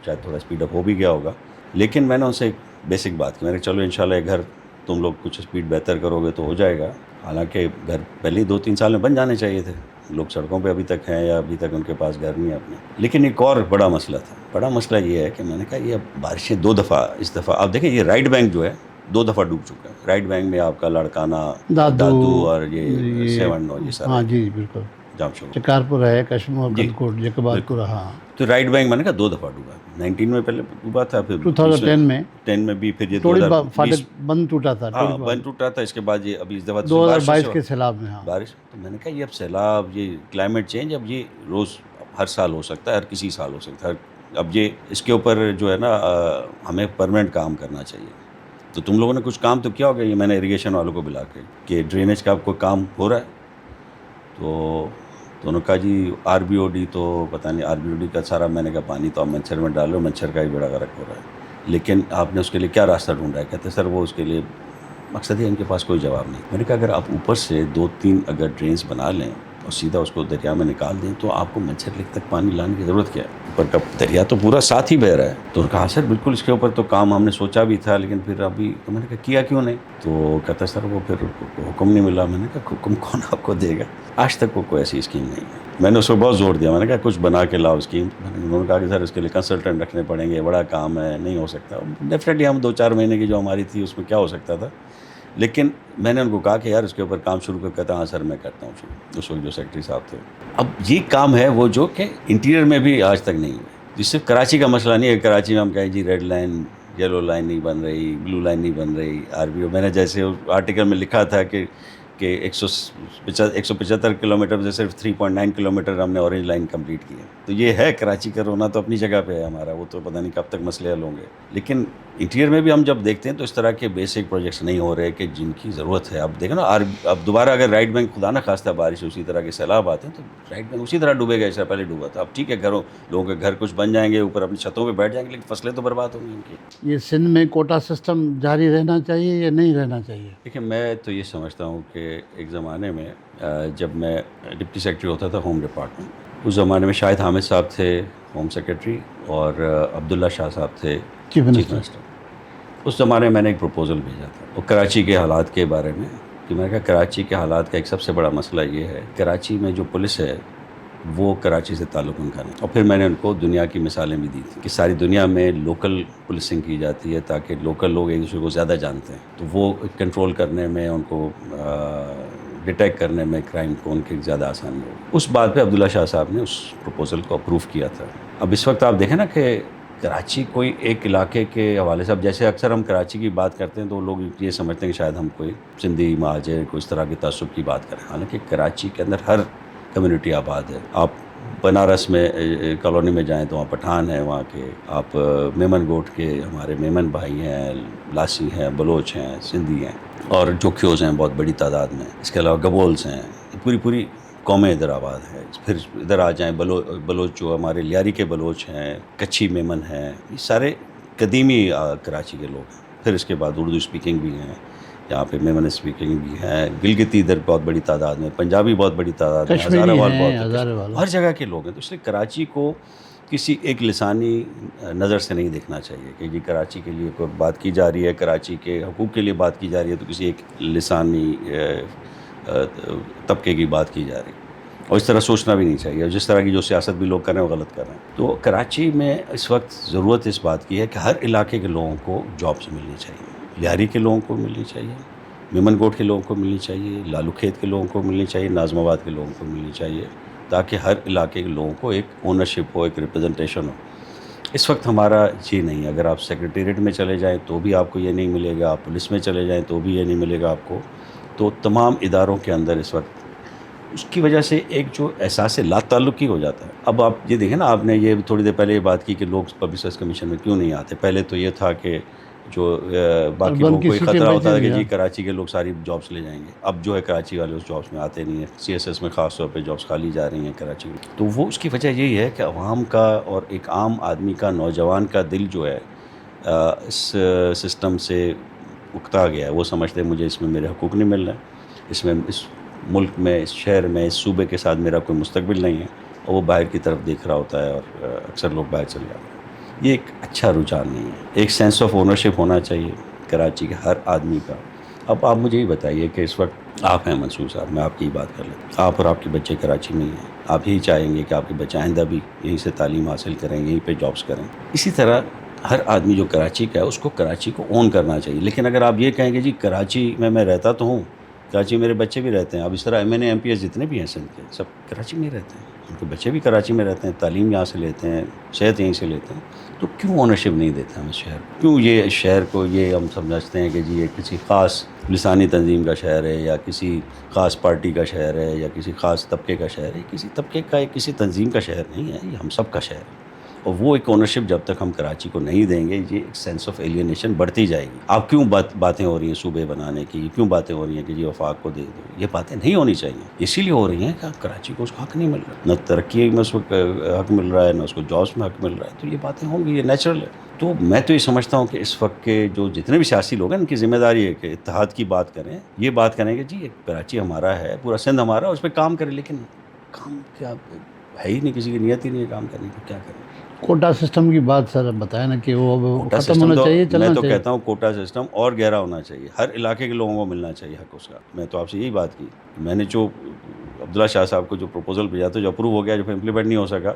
شاید تھوڑا اسپیڈ اپ ہو بھی گیا ہوگا. لیکن میں نے ان سے ایک بیسک بات کی, میں نے چلو انشاءاللہ یہ گھر تم لوگ کچھ اسپیڈ بہتر کرو گے تو ہو جائے گا. حالانکہ گھر پہلے 2-3 سال میں بن جانے چاہیے تھے, لوگ سڑکوں پہ ابھی تک ہیں یا ابھی تک ان کے پاس گھر نہیں ہے اپنے. لیکن ایک اور بڑا مسئلہ تھا. بڑا مسئلہ یہ ہے کہ میں نے کہا یہ اب بارشیں 2 دفعہ, اس دفعہ آپ دیکھیں یہ رائٹ بینک جو ہے 2 دفعہ ڈوب چکا ہے. رائٹ بینک میں آپ کا لڑکانہ, دادو اور یہ 7 یہ سارا, ہاں جی بالکل, جام شو, شکارپور ہے, کشمور, گندکوٹ, جیکوباد پور. ہاں, تو رائٹ بینک میں نے کہا 2 دفعہ ڈوبا. 19 میں پہلے ڈوبا تھا, پھر 2010 میں 10 میں بھی, پھر یہ توڑی 2020 فاٹک بند ٹوٹا تھا, ہاں بند ٹوٹا تھا. اس کے بعد یہ ابھی اس دفعہ 2022 کے سیلاب میں. ہاں, بارش. تو میں نے کہا یہ اب سیلاب, یہ کلائمیٹ چینج, اب یہ روز ہر سال ہو سکتا ہے, ہر کسی سال ہو سکتا ہے. اب یہ اس کے اوپر جو ہے نا ہمیں پرماننٹ کام کرنا چاہیے. تو تم لوگوں نے کچھ کام تو کیا ہوگا, یہ میں نے اریگیشن والوں کو بلا کے کہ ڈرینیج کا کوئی کام ہو رہا ہے. تو انہوں نے کہا جی RBOD تو پتہ نہیں, RBOD کا سارا, میں نے کہا پانی تو آپ مچھر میں ڈالو, مچھر کا ہی بیڑا غرق ہو رہا ہے, لیکن آپ نے اس کے لیے کیا راستہ ڈھونڈا ہے. کہتے سر وہ اس کے لیے مقصد ہے, ان کے پاس کوئی جواب نہیں. میں نے کہا اگر آپ اوپر سے 2-3 اگر ڈرینس بنا لیں اور سیدھا اس کو دریا میں نکال دیں تو آپ کو مچھر لیک تک پانی لانے کی ضرورت کیا ہے, اوپر کا دریا تو پورا ساتھ ہی بہہ رہا ہے. تو انہوں نے کہا سر بالکل اس کے اوپر تو کام ہم نے سوچا بھی تھا, لیکن پھر ابھی. تو میں نے کہا کیا کیوں نہیں. تو کہتا سر وہ پھر حکم نہیں ملا. میں نے کہا حکم کون آپ کو دے گا, آج تک وہ کوئی ایسی اسکیم نہیں ہے. میں نے اس کو بہت زور دیا, میں نے کہا کچھ بنا کے لاؤ اسکیم. انہوں نے کہا کہ سر اس کے لیے کنسلٹنٹ رکھنے پڑیں گے, بڑا کام ہے, نہیں ہو سکتا. ڈیفینیٹلی ہم 2-4 مہینے کی جو ہماری تھی اس میں کیا ہو سکتا تھا, لیکن میں نے ان کو کہا کہ یار اس کے اوپر کام شروع کر. کہتا ہاں سر میں کرتا ہوں شروع. اس وقت جو سیکرٹری صاحب تھے. اب یہ کام ہے وہ جو کہ انٹیریئر میں بھی آج تک نہیں ہوئے. جس صرف کراچی کا مسئلہ نہیں ہے, کراچی میں ہم کہیں جی ریڈ لائن, یلو لائن نہیں بن رہی, بلو لائن نہیں بن رہی, RBO. میں نے جیسے آرٹیکل میں لکھا تھا کہ 175 کلومیٹر سے صرف 3.9 کلومیٹر ہم نے اورنج لائن کمپلیٹ کی ہے. تو یہ ہے کراچی کا رونا تو اپنی جگہ پہ ہے ہمارا, وہ تو پتہ نہیں کب تک مسئلے حل ہوں گے. لیکن انٹیریئر میں بھی ہم جب دیکھتے ہیں تو اس طرح کے بیسک پروجیکٹس نہیں ہو رہے کہ جن کی ضرورت ہے. اب دیکھیں نا, اب دوبارہ اگر رائٹ بینک خدا نہ خواستہ بارش اسی طرح کے سیلاب آتے ہیں تو رائٹ بینک اسی طرح ڈوبے گا جیسا پہلے ڈوبا تھا. اب ٹھیک ہے, لوگوں کے گھر کچھ بن جائیں گے, اوپر اپنی چھتوں پہ بیٹھ جائیں گے, لیکن فصلیں تو برباد ہوں گی ان کی. یہ سندھ میں کوٹا سسٹم جاری رہنا چاہیے یا نہیں رہنا چاہیے؟ دیکھیں میں تو یہ سمجھتا ہوں کہ ایک زمانے میں جب میں ڈپٹی سیکرٹری ہوتا تھا ہوم ڈپارٹمنٹ, اس زمانے میں شاہد حامد صاحب تھے ہوم سیکرٹری, اور عبداللہ شاہ صاحب تھے چیف منسٹر. اس زمانے میں میں نے ایک پروپوزل بھیجا تھا وہ کراچی کے حالات کے بارے میں, کہ میں نے کہا کراچی کے حالات کا ایک سب سے بڑا مسئلہ یہ ہے, کراچی میں جو پولیس ہے وہ کراچی سے تعلق ان کا نہیں. اور پھر میں نے ان کو دنیا کی مثالیں بھی دی تھیں کہ ساری دنیا میں لوکل پولیسنگ کی جاتی ہے تاکہ لوکل لوگ ایک دوسرے کو زیادہ جانتے ہیں, تو وہ کنٹرول کرنے میں, ان کو ڈیٹیکٹ کرنے میں کرائم کو ان کی زیادہ آسانی ہوگی. اس بات پہ عبداللہ شاہ صاحب نے اس پروپوزل کو اپروو کیا تھا. اب اس وقت آپ دیکھیں نا کہ کراچی کوئی ایک علاقے کے حوالے سے، اب جیسے اکثر ہم کراچی کی بات کرتے ہیں تو لوگ یہ سمجھتے ہیں کہ شاید ہم کوئی سندھی مہاجر کوئی اس طرح کے تعصب کی بات کریں، حالانکہ کراچی کے اندر ہر کمیونٹی آباد ہے. آپ بنارس میں کالونی میں جائیں تو وہاں پٹھان ہیں وہاں کے، آپ میمن گوٹ کے ہمارے میمن بھائی ہیں، لاسی ہیں، بلوچ ہیں، سندھی ہیں، اور جوکھیوز ہیں بہت بڑی تعداد میں. اس کے علاوہ گبولس ہیں، پوری قومیں ادھر آباد ہیں. پھر ادھر آ جائیں بلوچ جو ہمارے لیاری کے بلوچ ہیں، کچھی میمن ہیں، یہ سارے قدیمی کراچی کے لوگ ہیں. پھر اس کے بعد اردو اسپیکنگ بھی ہیں یہاں پہ، میمن اسپیکنگ بھی ہیں، گلگتی ادھر بہت بڑی تعداد میں، پنجابی بہت بڑی تعداد میں، کشمیری ہزارہ وال ہیں، بہت، ہزارے والا. ہر جگہ کے لوگ ہیں. تو اس لیے کراچی کو کسی ایک لسانی نظر سے نہیں دیکھنا چاہیے کہ جی کراچی کے لیے کوئی بات کی جا رہی ہے، کراچی کے حقوق کے لیے بات کی جا رہی ہے تو کسی ایک لسانی طبقے کی بات کی جا رہی ہے. اور اس طرح سوچنا بھی نہیں چاہیے، اور جس طرح کی جو سیاست بھی لوگ کر رہے ہیں وہ غلط کر رہے ہیں. تو کراچی میں اس وقت ضرورت اس بات کی ہے کہ ہر علاقے کے لوگوں کو جابس ملنی چاہیے. لیاری کے لوگوں کو ملنی چاہیے، میمن گوٹ کے لوگوں کو ملنی چاہیے، لالو کھیت کے لوگوں کو ملنی چاہیے، ناظم آباد کے لوگوں کو ملنی چاہیے، تاکہ ہر علاقے کے لوگوں کو ایک اونرشپ ہو، ایک ریپرزنٹیشن ہو. اس وقت ہمارا یہ نہیں ہے. اگر آپ سیکریٹریٹ میں چلے جائیں تو بھی آپ کو یہ نہیں ملے گا، آپ پولیس میں چلے جائیں تو بھی یہ نہیں ملے گا آپ کو. تو تمام اداروں کے اندر اس وقت اس کی وجہ سے ایک جو احساس لا تعلقی ہو جاتا ہے. اب آپ یہ دیکھیں نا، آپ نے یہ تھوڑی دیر پہلے یہ بات کی کہ لوگ پبلک سروس کمیشن میں کیوں نہیں آتے. پہلے تو یہ تھا کہ جو باقی اربن لوگوں کی کو ایک سیٹیں خطرہ ہوتا بچیں تھا کہ گی. جی کراچی کے لوگ ساری جابس لے جائیں گے. اب جو ہے کراچی والے اس جابس میں آتے نہیں ہیں، سی ایس ایس میں خاص طور پہ جابس خالی جا رہی ہیں کراچی میں. تو وہ اس کی وجہ یہی ہے کہ عوام کا اور ایک عام آدمی کا، نوجوان کا دل جو ہے اس سسٹم سے اکتا گیا ہے. وہ سمجھتے ہیں مجھے اس میں میرے حقوق نہیں مل رہے ہیں، اس میں اس ملک میں، اس شہر میں، اس صوبے کے ساتھ میرا کوئی مستقبل نہیں ہے، اور وہ باہر کی طرف دیکھ رہا ہوتا ہے اور اکثر لوگ باہر چلے جاتے ہیں. یہ ایک اچھا رجحان نہیں ہے. ایک سینس آف اونرشپ ہونا چاہیے کراچی کے ہر آدمی کا. اب آپ مجھے یہ بتائیے کہ اس وقت آپ ہیں منصور صاحب، میں آپ کی بات کر لیتا ہوں، آپ اور آپ کے بچے کراچی میں ہی ہیں. آپ یہی چاہیں گے کہ آپ کے بچے آئندہ بھی یہیں سے تعلیم حاصل کریں، یہیں پہ جابس کریں. اسی طرح ہر آدمی جو کراچی کا ہے اس کو کراچی کو اون کرنا چاہیے. لیکن اگر آپ یہ کہیں گے جی کراچی میں رہتا تو ہوں، کراچی میرے بچے بھی رہتے ہیں، اب اس طرح M N A M P S جتنے بھی ہیں سندھ کے سب کراچی میں ہی رہتے ہیں، ان کے بچے بھی کراچی میں رہتے ہیں، تعلیم یہاں سے لیتے ہیں، صحت یہیں سے لیتے ہیں. تو کیوں اونرشپ نہیں دیتے ہم اس شہر کو؟ کیوں یہ شہر کو یہ ہم سمجھتے ہیں کہ جی یہ کسی خاص لسانی تنظیم کا شہر ہے، یا کسی خاص پارٹی کا شہر ہے، یا کسی خاص طبقے کا شہر ہے؟ کسی طبقے کا، کسی تنظیم کا شہر نہیں ہے، یہ ہم سب کا شہر ہے. اور وہ ایک اونرشپ جب تک ہم کراچی کو نہیں دیں گے، یہ ایک سینس آف ایلینیشن بڑھتی جائے گی. آپ کیوں باتیں ہو رہی ہیں صوبے بنانے کی، کیوں باتیں ہو رہی ہیں کہ جی وفاق کو دے دو؟ یہ باتیں نہیں ہونی چاہیے. اسی لیے ہو رہی ہیں کہ کراچی کو اس کا حق نہیں مل رہا، نہ ترقی میں اس کو حق مل رہا ہے، نہ اس کو جابس میں حق مل رہا ہے. تو یہ باتیں ہوں گی، یہ نیچرل ہے. تو میں تو یہ سمجھتا ہوں کہ اس وقت کے جو جتنے بھی سیاسی لوگ ہیں ان کی ذمہ داری ہے کہ اتحاد کی بات کریں، یہ بات کریں کہ جی کراچی ہمارا ہے، پورا سندھ ہمارا ہے، اس پہ کام کریں. لیکن کام کیا ہے ہی نہیں، کسی کی نیت ہی نہیں ہے کام کرنے کی، کیا کریں؟ کوٹا سسٹم کی بات سر بتائیں نا کہ وہ کوٹا ختم سسٹم ہونا تو چاہیے، میں چلنا تو چاہیے. کہتا ہوں کوٹا سسٹم اور گہرا ہونا چاہیے، ہر علاقے کے لوگوں کو ملنا چاہیے حق اس کا. میں تو آپ سے یہی بات کی. میں نے جو عبداللہ شاہ صاحب کو جو پروپوزل بھیجا تھا، جو اپروو ہو گیا، جو امپلیمنٹ نہیں ہو سکا،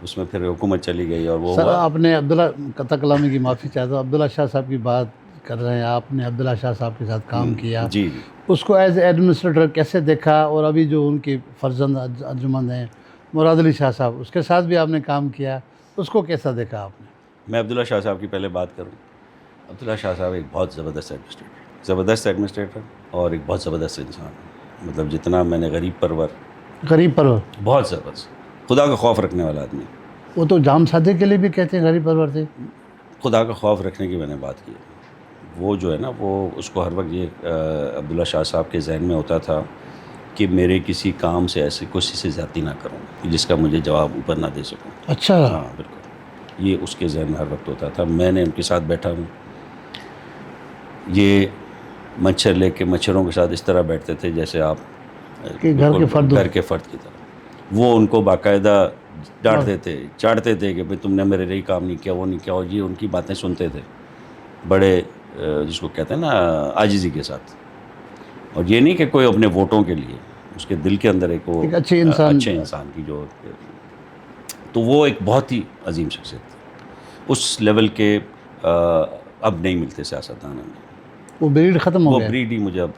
اس میں پھر حکومت چلی گئی اور وہ سر ہوا. آپ نے عبداللہ قطع کلامی کی معافی چاہتا ہوں، عبداللہ شاہ صاحب کی بات کر رہے ہیں. آپ نے عبداللہ شاہ صاحب کے ساتھ کام کیا، جی جی. اس کو ایز اے ایڈمنسٹریٹر کیسے دیکھا؟ اور ابھی جو ان کی فرزند انجمن ہیں مراد علی شاہ صاحب، اس کے ساتھ بھی آپ نے کام کیا، اس کو کیسا دیکھا آپ نے؟ میں عبداللہ شاہ صاحب کی پہلے بات کروں. عبداللہ شاہ صاحب ایک بہت زبردست ایڈمنسٹریٹر اور ایک بہت زبردست انسان. مطلب جتنا میں نے غریب غریب پرور، بہت زبردست، خدا کا خوف رکھنے والا آدمی. وہ تو جام سادے کے لیے بھی کہتے ہیں غریب پرور تھے. خدا کا خوف رکھنے کی میں نے بات کی. وہ جو ہے نا، وہ اس کو ہر وقت یہ عبداللہ شاہ صاحب کے ذہن میں ہوتا تھا کہ میرے کسی کام سے ایسے کسی سے زیادتی نہ کروں جس کا مجھے جواب اوپر نہ دے سکوں. اچھا. ہاں بالکل، یہ اس کے ذہن میں ہر وقت ہوتا تھا. میں نے ان کے ساتھ بیٹھا ہوں، یہ مچھر لے کے مچھروں کے ساتھ اس طرح بیٹھتے تھے جیسے آپ کہ گھر کے فرد کی طرح. وہ ان کو باقاعدہ ڈانٹتے تھے، چاڑتے تھے کہ بھئی تم نے میرے لیے کام نہیں کیا، وہ نہیں کیا. اور یہ ان کی باتیں سنتے تھے بڑے جس کو کہتے ہیں نا عاجزی کے ساتھ. اور یہ نہیں کہ کوئی اپنے ووٹوں کے لیے، اس کے دل کے اندر ایک وہ اچھے انسان کی جو، تو وہ ایک بہت ہی عظیم شخصیت تھی. اس لیول کے اب نہیں ملتے سیاستدانوں میں. وہ بریڈ ختم ہو وہ گیا، بریڈ ہی مجھے اب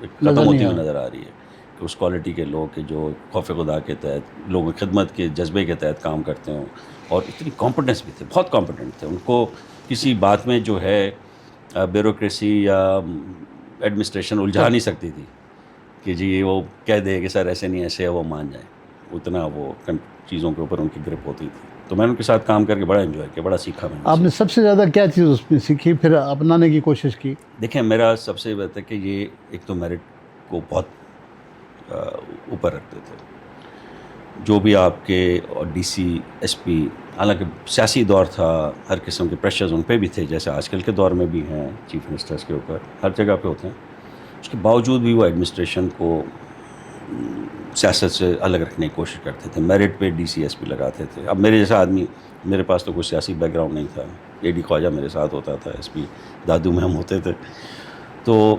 ختم ہوتی ہوئی نظر آ رہی ہے کہ اس کوالٹی کے لوگ کہ جو خوف خدا کے تحت، لوگوں کی خدمت کے جذبے کے تحت کام کرتے ہوں اور اتنی کمپٹنس بھی تھے, بہت کمپٹنٹ تھے. ان کو کسی بات میں جو ہے بیوروکریسی یا ایڈمنسٹریشن الجھا نہیں سکتی تھی کہ جی وہ کہہ دے کہ سر ایسے نہیں ایسے ہے, وہ مان جائیں. اتنا وہ چیزوں کے اوپر ان کی گرپ ہوتی تھی. تو میں نے ان کے ساتھ کام کر کے بڑا انجوائے کیا, بڑا سیکھا میں نے. آپ نے سب سے زیادہ کیا چیز اس میں سیکھی پھر اپنانے کی کوشش کی؟ دیکھیں میرا سب سے بہتر کہ یہ ایک تو میرٹ کو بہت اوپر رکھتے تھے. جو بھی آپ کے اور ڈی سی ایس پی, حالانکہ سیاسی دور تھا, ہر قسم کے پریشرز ان پہ بھی تھے جیسے آج کل کے دور میں بھی ہیں, چیف منسٹرز کے اوپر ہر جگہ پہ ہوتے ہیں. اس کے باوجود بھی وہ ایڈمنسٹریشن کو سیاست سے الگ رکھنے کی کوشش کرتے تھے. میرٹ پہ ڈی سی ایس پی لگاتے تھے. اب میرے جیسا آدمی, میرے پاس تو کوئی سیاسی بیک گراؤنڈ نہیں تھا. اے ڈی خواجہ میرے ساتھ ہوتا تھا, ایس پی دادو میں ہم ہوتے تھے. تو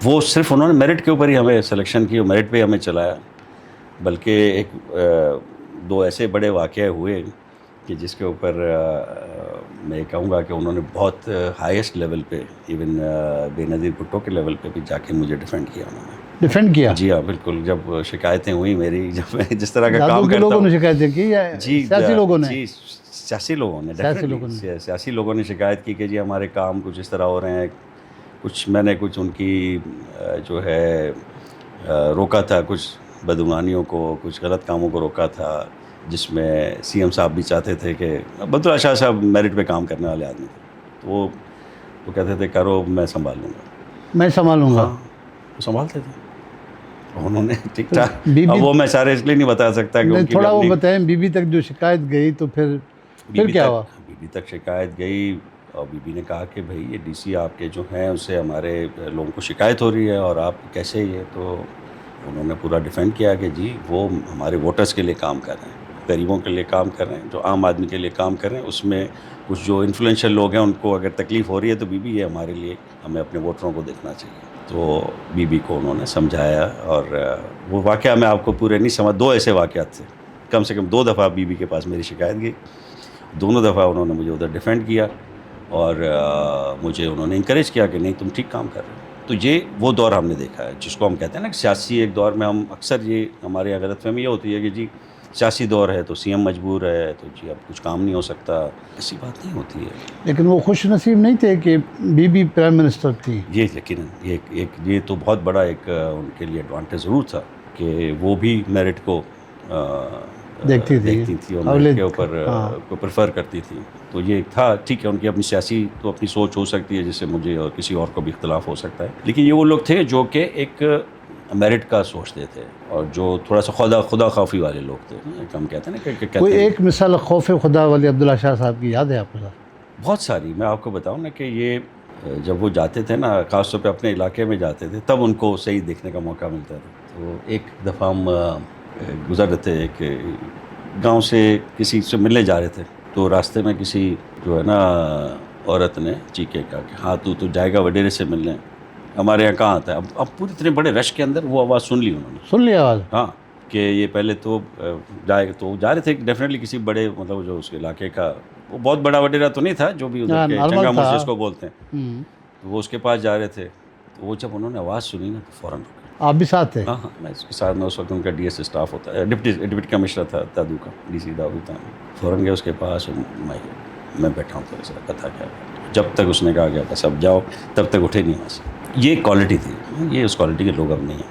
وہ صرف انہوں نے میرٹ کے اوپر ہی ہمیں سلیکشن کی اور میرٹ پہ ہی ہمیں چلایا. بلکہ ایک دو ایسے بڑے واقعے ہوئے کہ جس کے اوپر میں کہوں گا کہ انہوں نے بہت ہائیسٹ لیول پہ, ایون بے نظیر بھٹو کے لیول پہ بھی جا کے مجھے ڈیفینڈ کیا انہوں نے. ڈیفینڈ کیا؟ جی ہاں بالکل. جب شکایتیں ہوئی میری, جب میں جس طرح کا کام کرتا لوگوں ہوں, نے شکایتیں کی یا سیاسی لوگوں نے؟ جی سیاسی لوگوں نے شکایت کی کہ جی ہمارے کام کچھ اس طرح ہو رہے ہیں. کچھ میں نے کچھ ان کی جو ہے روکا تھا, کچھ بدعنوانیوں کو, کچھ غلط کاموں کو روکا تھا, جس میں سی ایم صاحب بھی چاہتے تھے کہ عبداللہ شاہ صاحب میرٹ پہ کام کرنے والے آدمی تھے. تو وہ کہتے تھے کرو میں سنبھال لوں گا, میں سنبھالوں گا. وہ سنبھالتے تھے. انہوں نے ٹھیک ٹھاک, اب وہ میں سارے اس لیے نہیں بتا سکتا کہ تھوڑا وہ بتائیں. بی بی تک جو شکایت گئی تو پھر کیا ہوا؟ بی بی تک شکایت گئی اور بی بی نے کہا کہ بھائی یہ ڈی سی آپ کے جو ہیں اس سے ہمارے لوگوں کو شکایت ہو رہی ہے اور آپ کیسے یہ. تو انہوں نے پورا ڈیفینڈ کیا کہ جی وہ ہمارے ووٹرز کے لیے کام کر رہے ہیں, غریبوں کے لیے کام کر رہے ہیں, جو عام آدمی کے لیے کام کر رہے ہیں. اس میں کچھ جو انفلوئنشل لوگ ہیں ان کو اگر تکلیف ہو رہی ہے تو بی بی یہ ہمارے لیے, ہمیں اپنے ووٹروں کو دیکھنا چاہیے. تو بی بی کو انہوں نے سمجھایا اور وہ واقعہ میں آپ کو پورے نہیں سمجھ, دو ایسے واقعات تھے, کم سے کم 2 دفعہ بی بی کے پاس میری شکایت گئی. دونوں دفعہ انہوں نے مجھے ادھر ڈیفینڈ کیا اور مجھے انہوں نے انکریج کیا کہ نہیں تم ٹھیک کام کر رہے ہو. تو یہ وہ دور ہم نے دیکھا ہے جس کو ہم کہتے ہیں نا کہ سیاسی ایک دور میں ہم اکثر یہ ہمارے یہاں غلط فہمی یہ ہوتی ہے کہ جی سیاسی دور ہے تو سی ایم مجبور ہے تو جی اب کچھ کام نہیں ہو سکتا. ایسی بات نہیں ہوتی ہے. لیکن وہ خوش نصیب نہیں تھے کہ بی بی پرائم منسٹر تھی. یہ یقیناً یہ تو بہت بڑا ایک ان کے لیے ایڈوانٹیج ضرور تھا کہ وہ بھی میرٹ کو دیکھتی تھی اور میرٹ کے اوپر کو پریفر کرتی تھی. تو یہ تھا ٹھیک ہے, ان کی اپنی سیاسی تو اپنی سوچ ہو سکتی ہے جس سے مجھے اور کسی اور کو بھی اختلاف ہو سکتا ہے. لیکن یہ وہ لوگ تھے جو کہ ایک میرٹ کا سوچتے تھے اور جو تھوڑا سا خدا خوفی والے لوگ تھے. ہم کہتے ہیں نا کہ کوئی ایک مثال خوف خدا والی عبداللہ شاہ صاحب کی یاد ہے آپ کو؟ بہت ساری. میں آپ کو بتاؤں نا کہ یہ جب وہ جاتے تھے نا, خاص طور پہ اپنے علاقے میں جاتے تھے, تب ان کو صحیح دیکھنے کا موقع ملتا تھا. تو ایک دفعہ ہم گزر رہے تھے, ایک گاؤں سے کسی سے ملنے جا رہے تھے, تو راستے میں کسی جو ہے نا عورت نے چیخے کہا کہ ہاں تو جائے گا وڈیرے سے ملنے, ہمارے یہاں کہاں آتا ہے. اب پورے اتنے بڑے رش کے اندر وہ آواز سن لی انہوں نے. سن لی آواز؟ ہاں, کہ یہ پہلے تو جا رہے تھے ڈیفینیٹلی کسی بڑے مطلب جو اس کے علاقے کا, وہ بہت بڑا وڈیرا تو نہیں تھا جو بھی ادھر کے چنگا مرچ جس کو بولتے ہیں, تو وہ اس کے پاس جا رہے تھے. تو وہ جب انہوں نے آواز سنی نا تو فوراً رکے. آپ بھی ساتھ تھے؟ ہاں میں اس کے ساتھ, میں اس وقت ان کا ڈی ایس اسٹاف ہوتا ہے, ڈپٹی کمشنر تھا دادو کا, ڈی سی دادو تھا. فوراً گیا اس کے پاس, میں بیٹھا ہوں تھوڑا سا پتہ کیا. جب تک اس نے کہا کہ بس اب جاؤ, تب تک اٹھے نہیں وہاں سے. یہ کوالٹی تھی, یہ اس کوالٹی کے لوگ اب نہیں ہیں.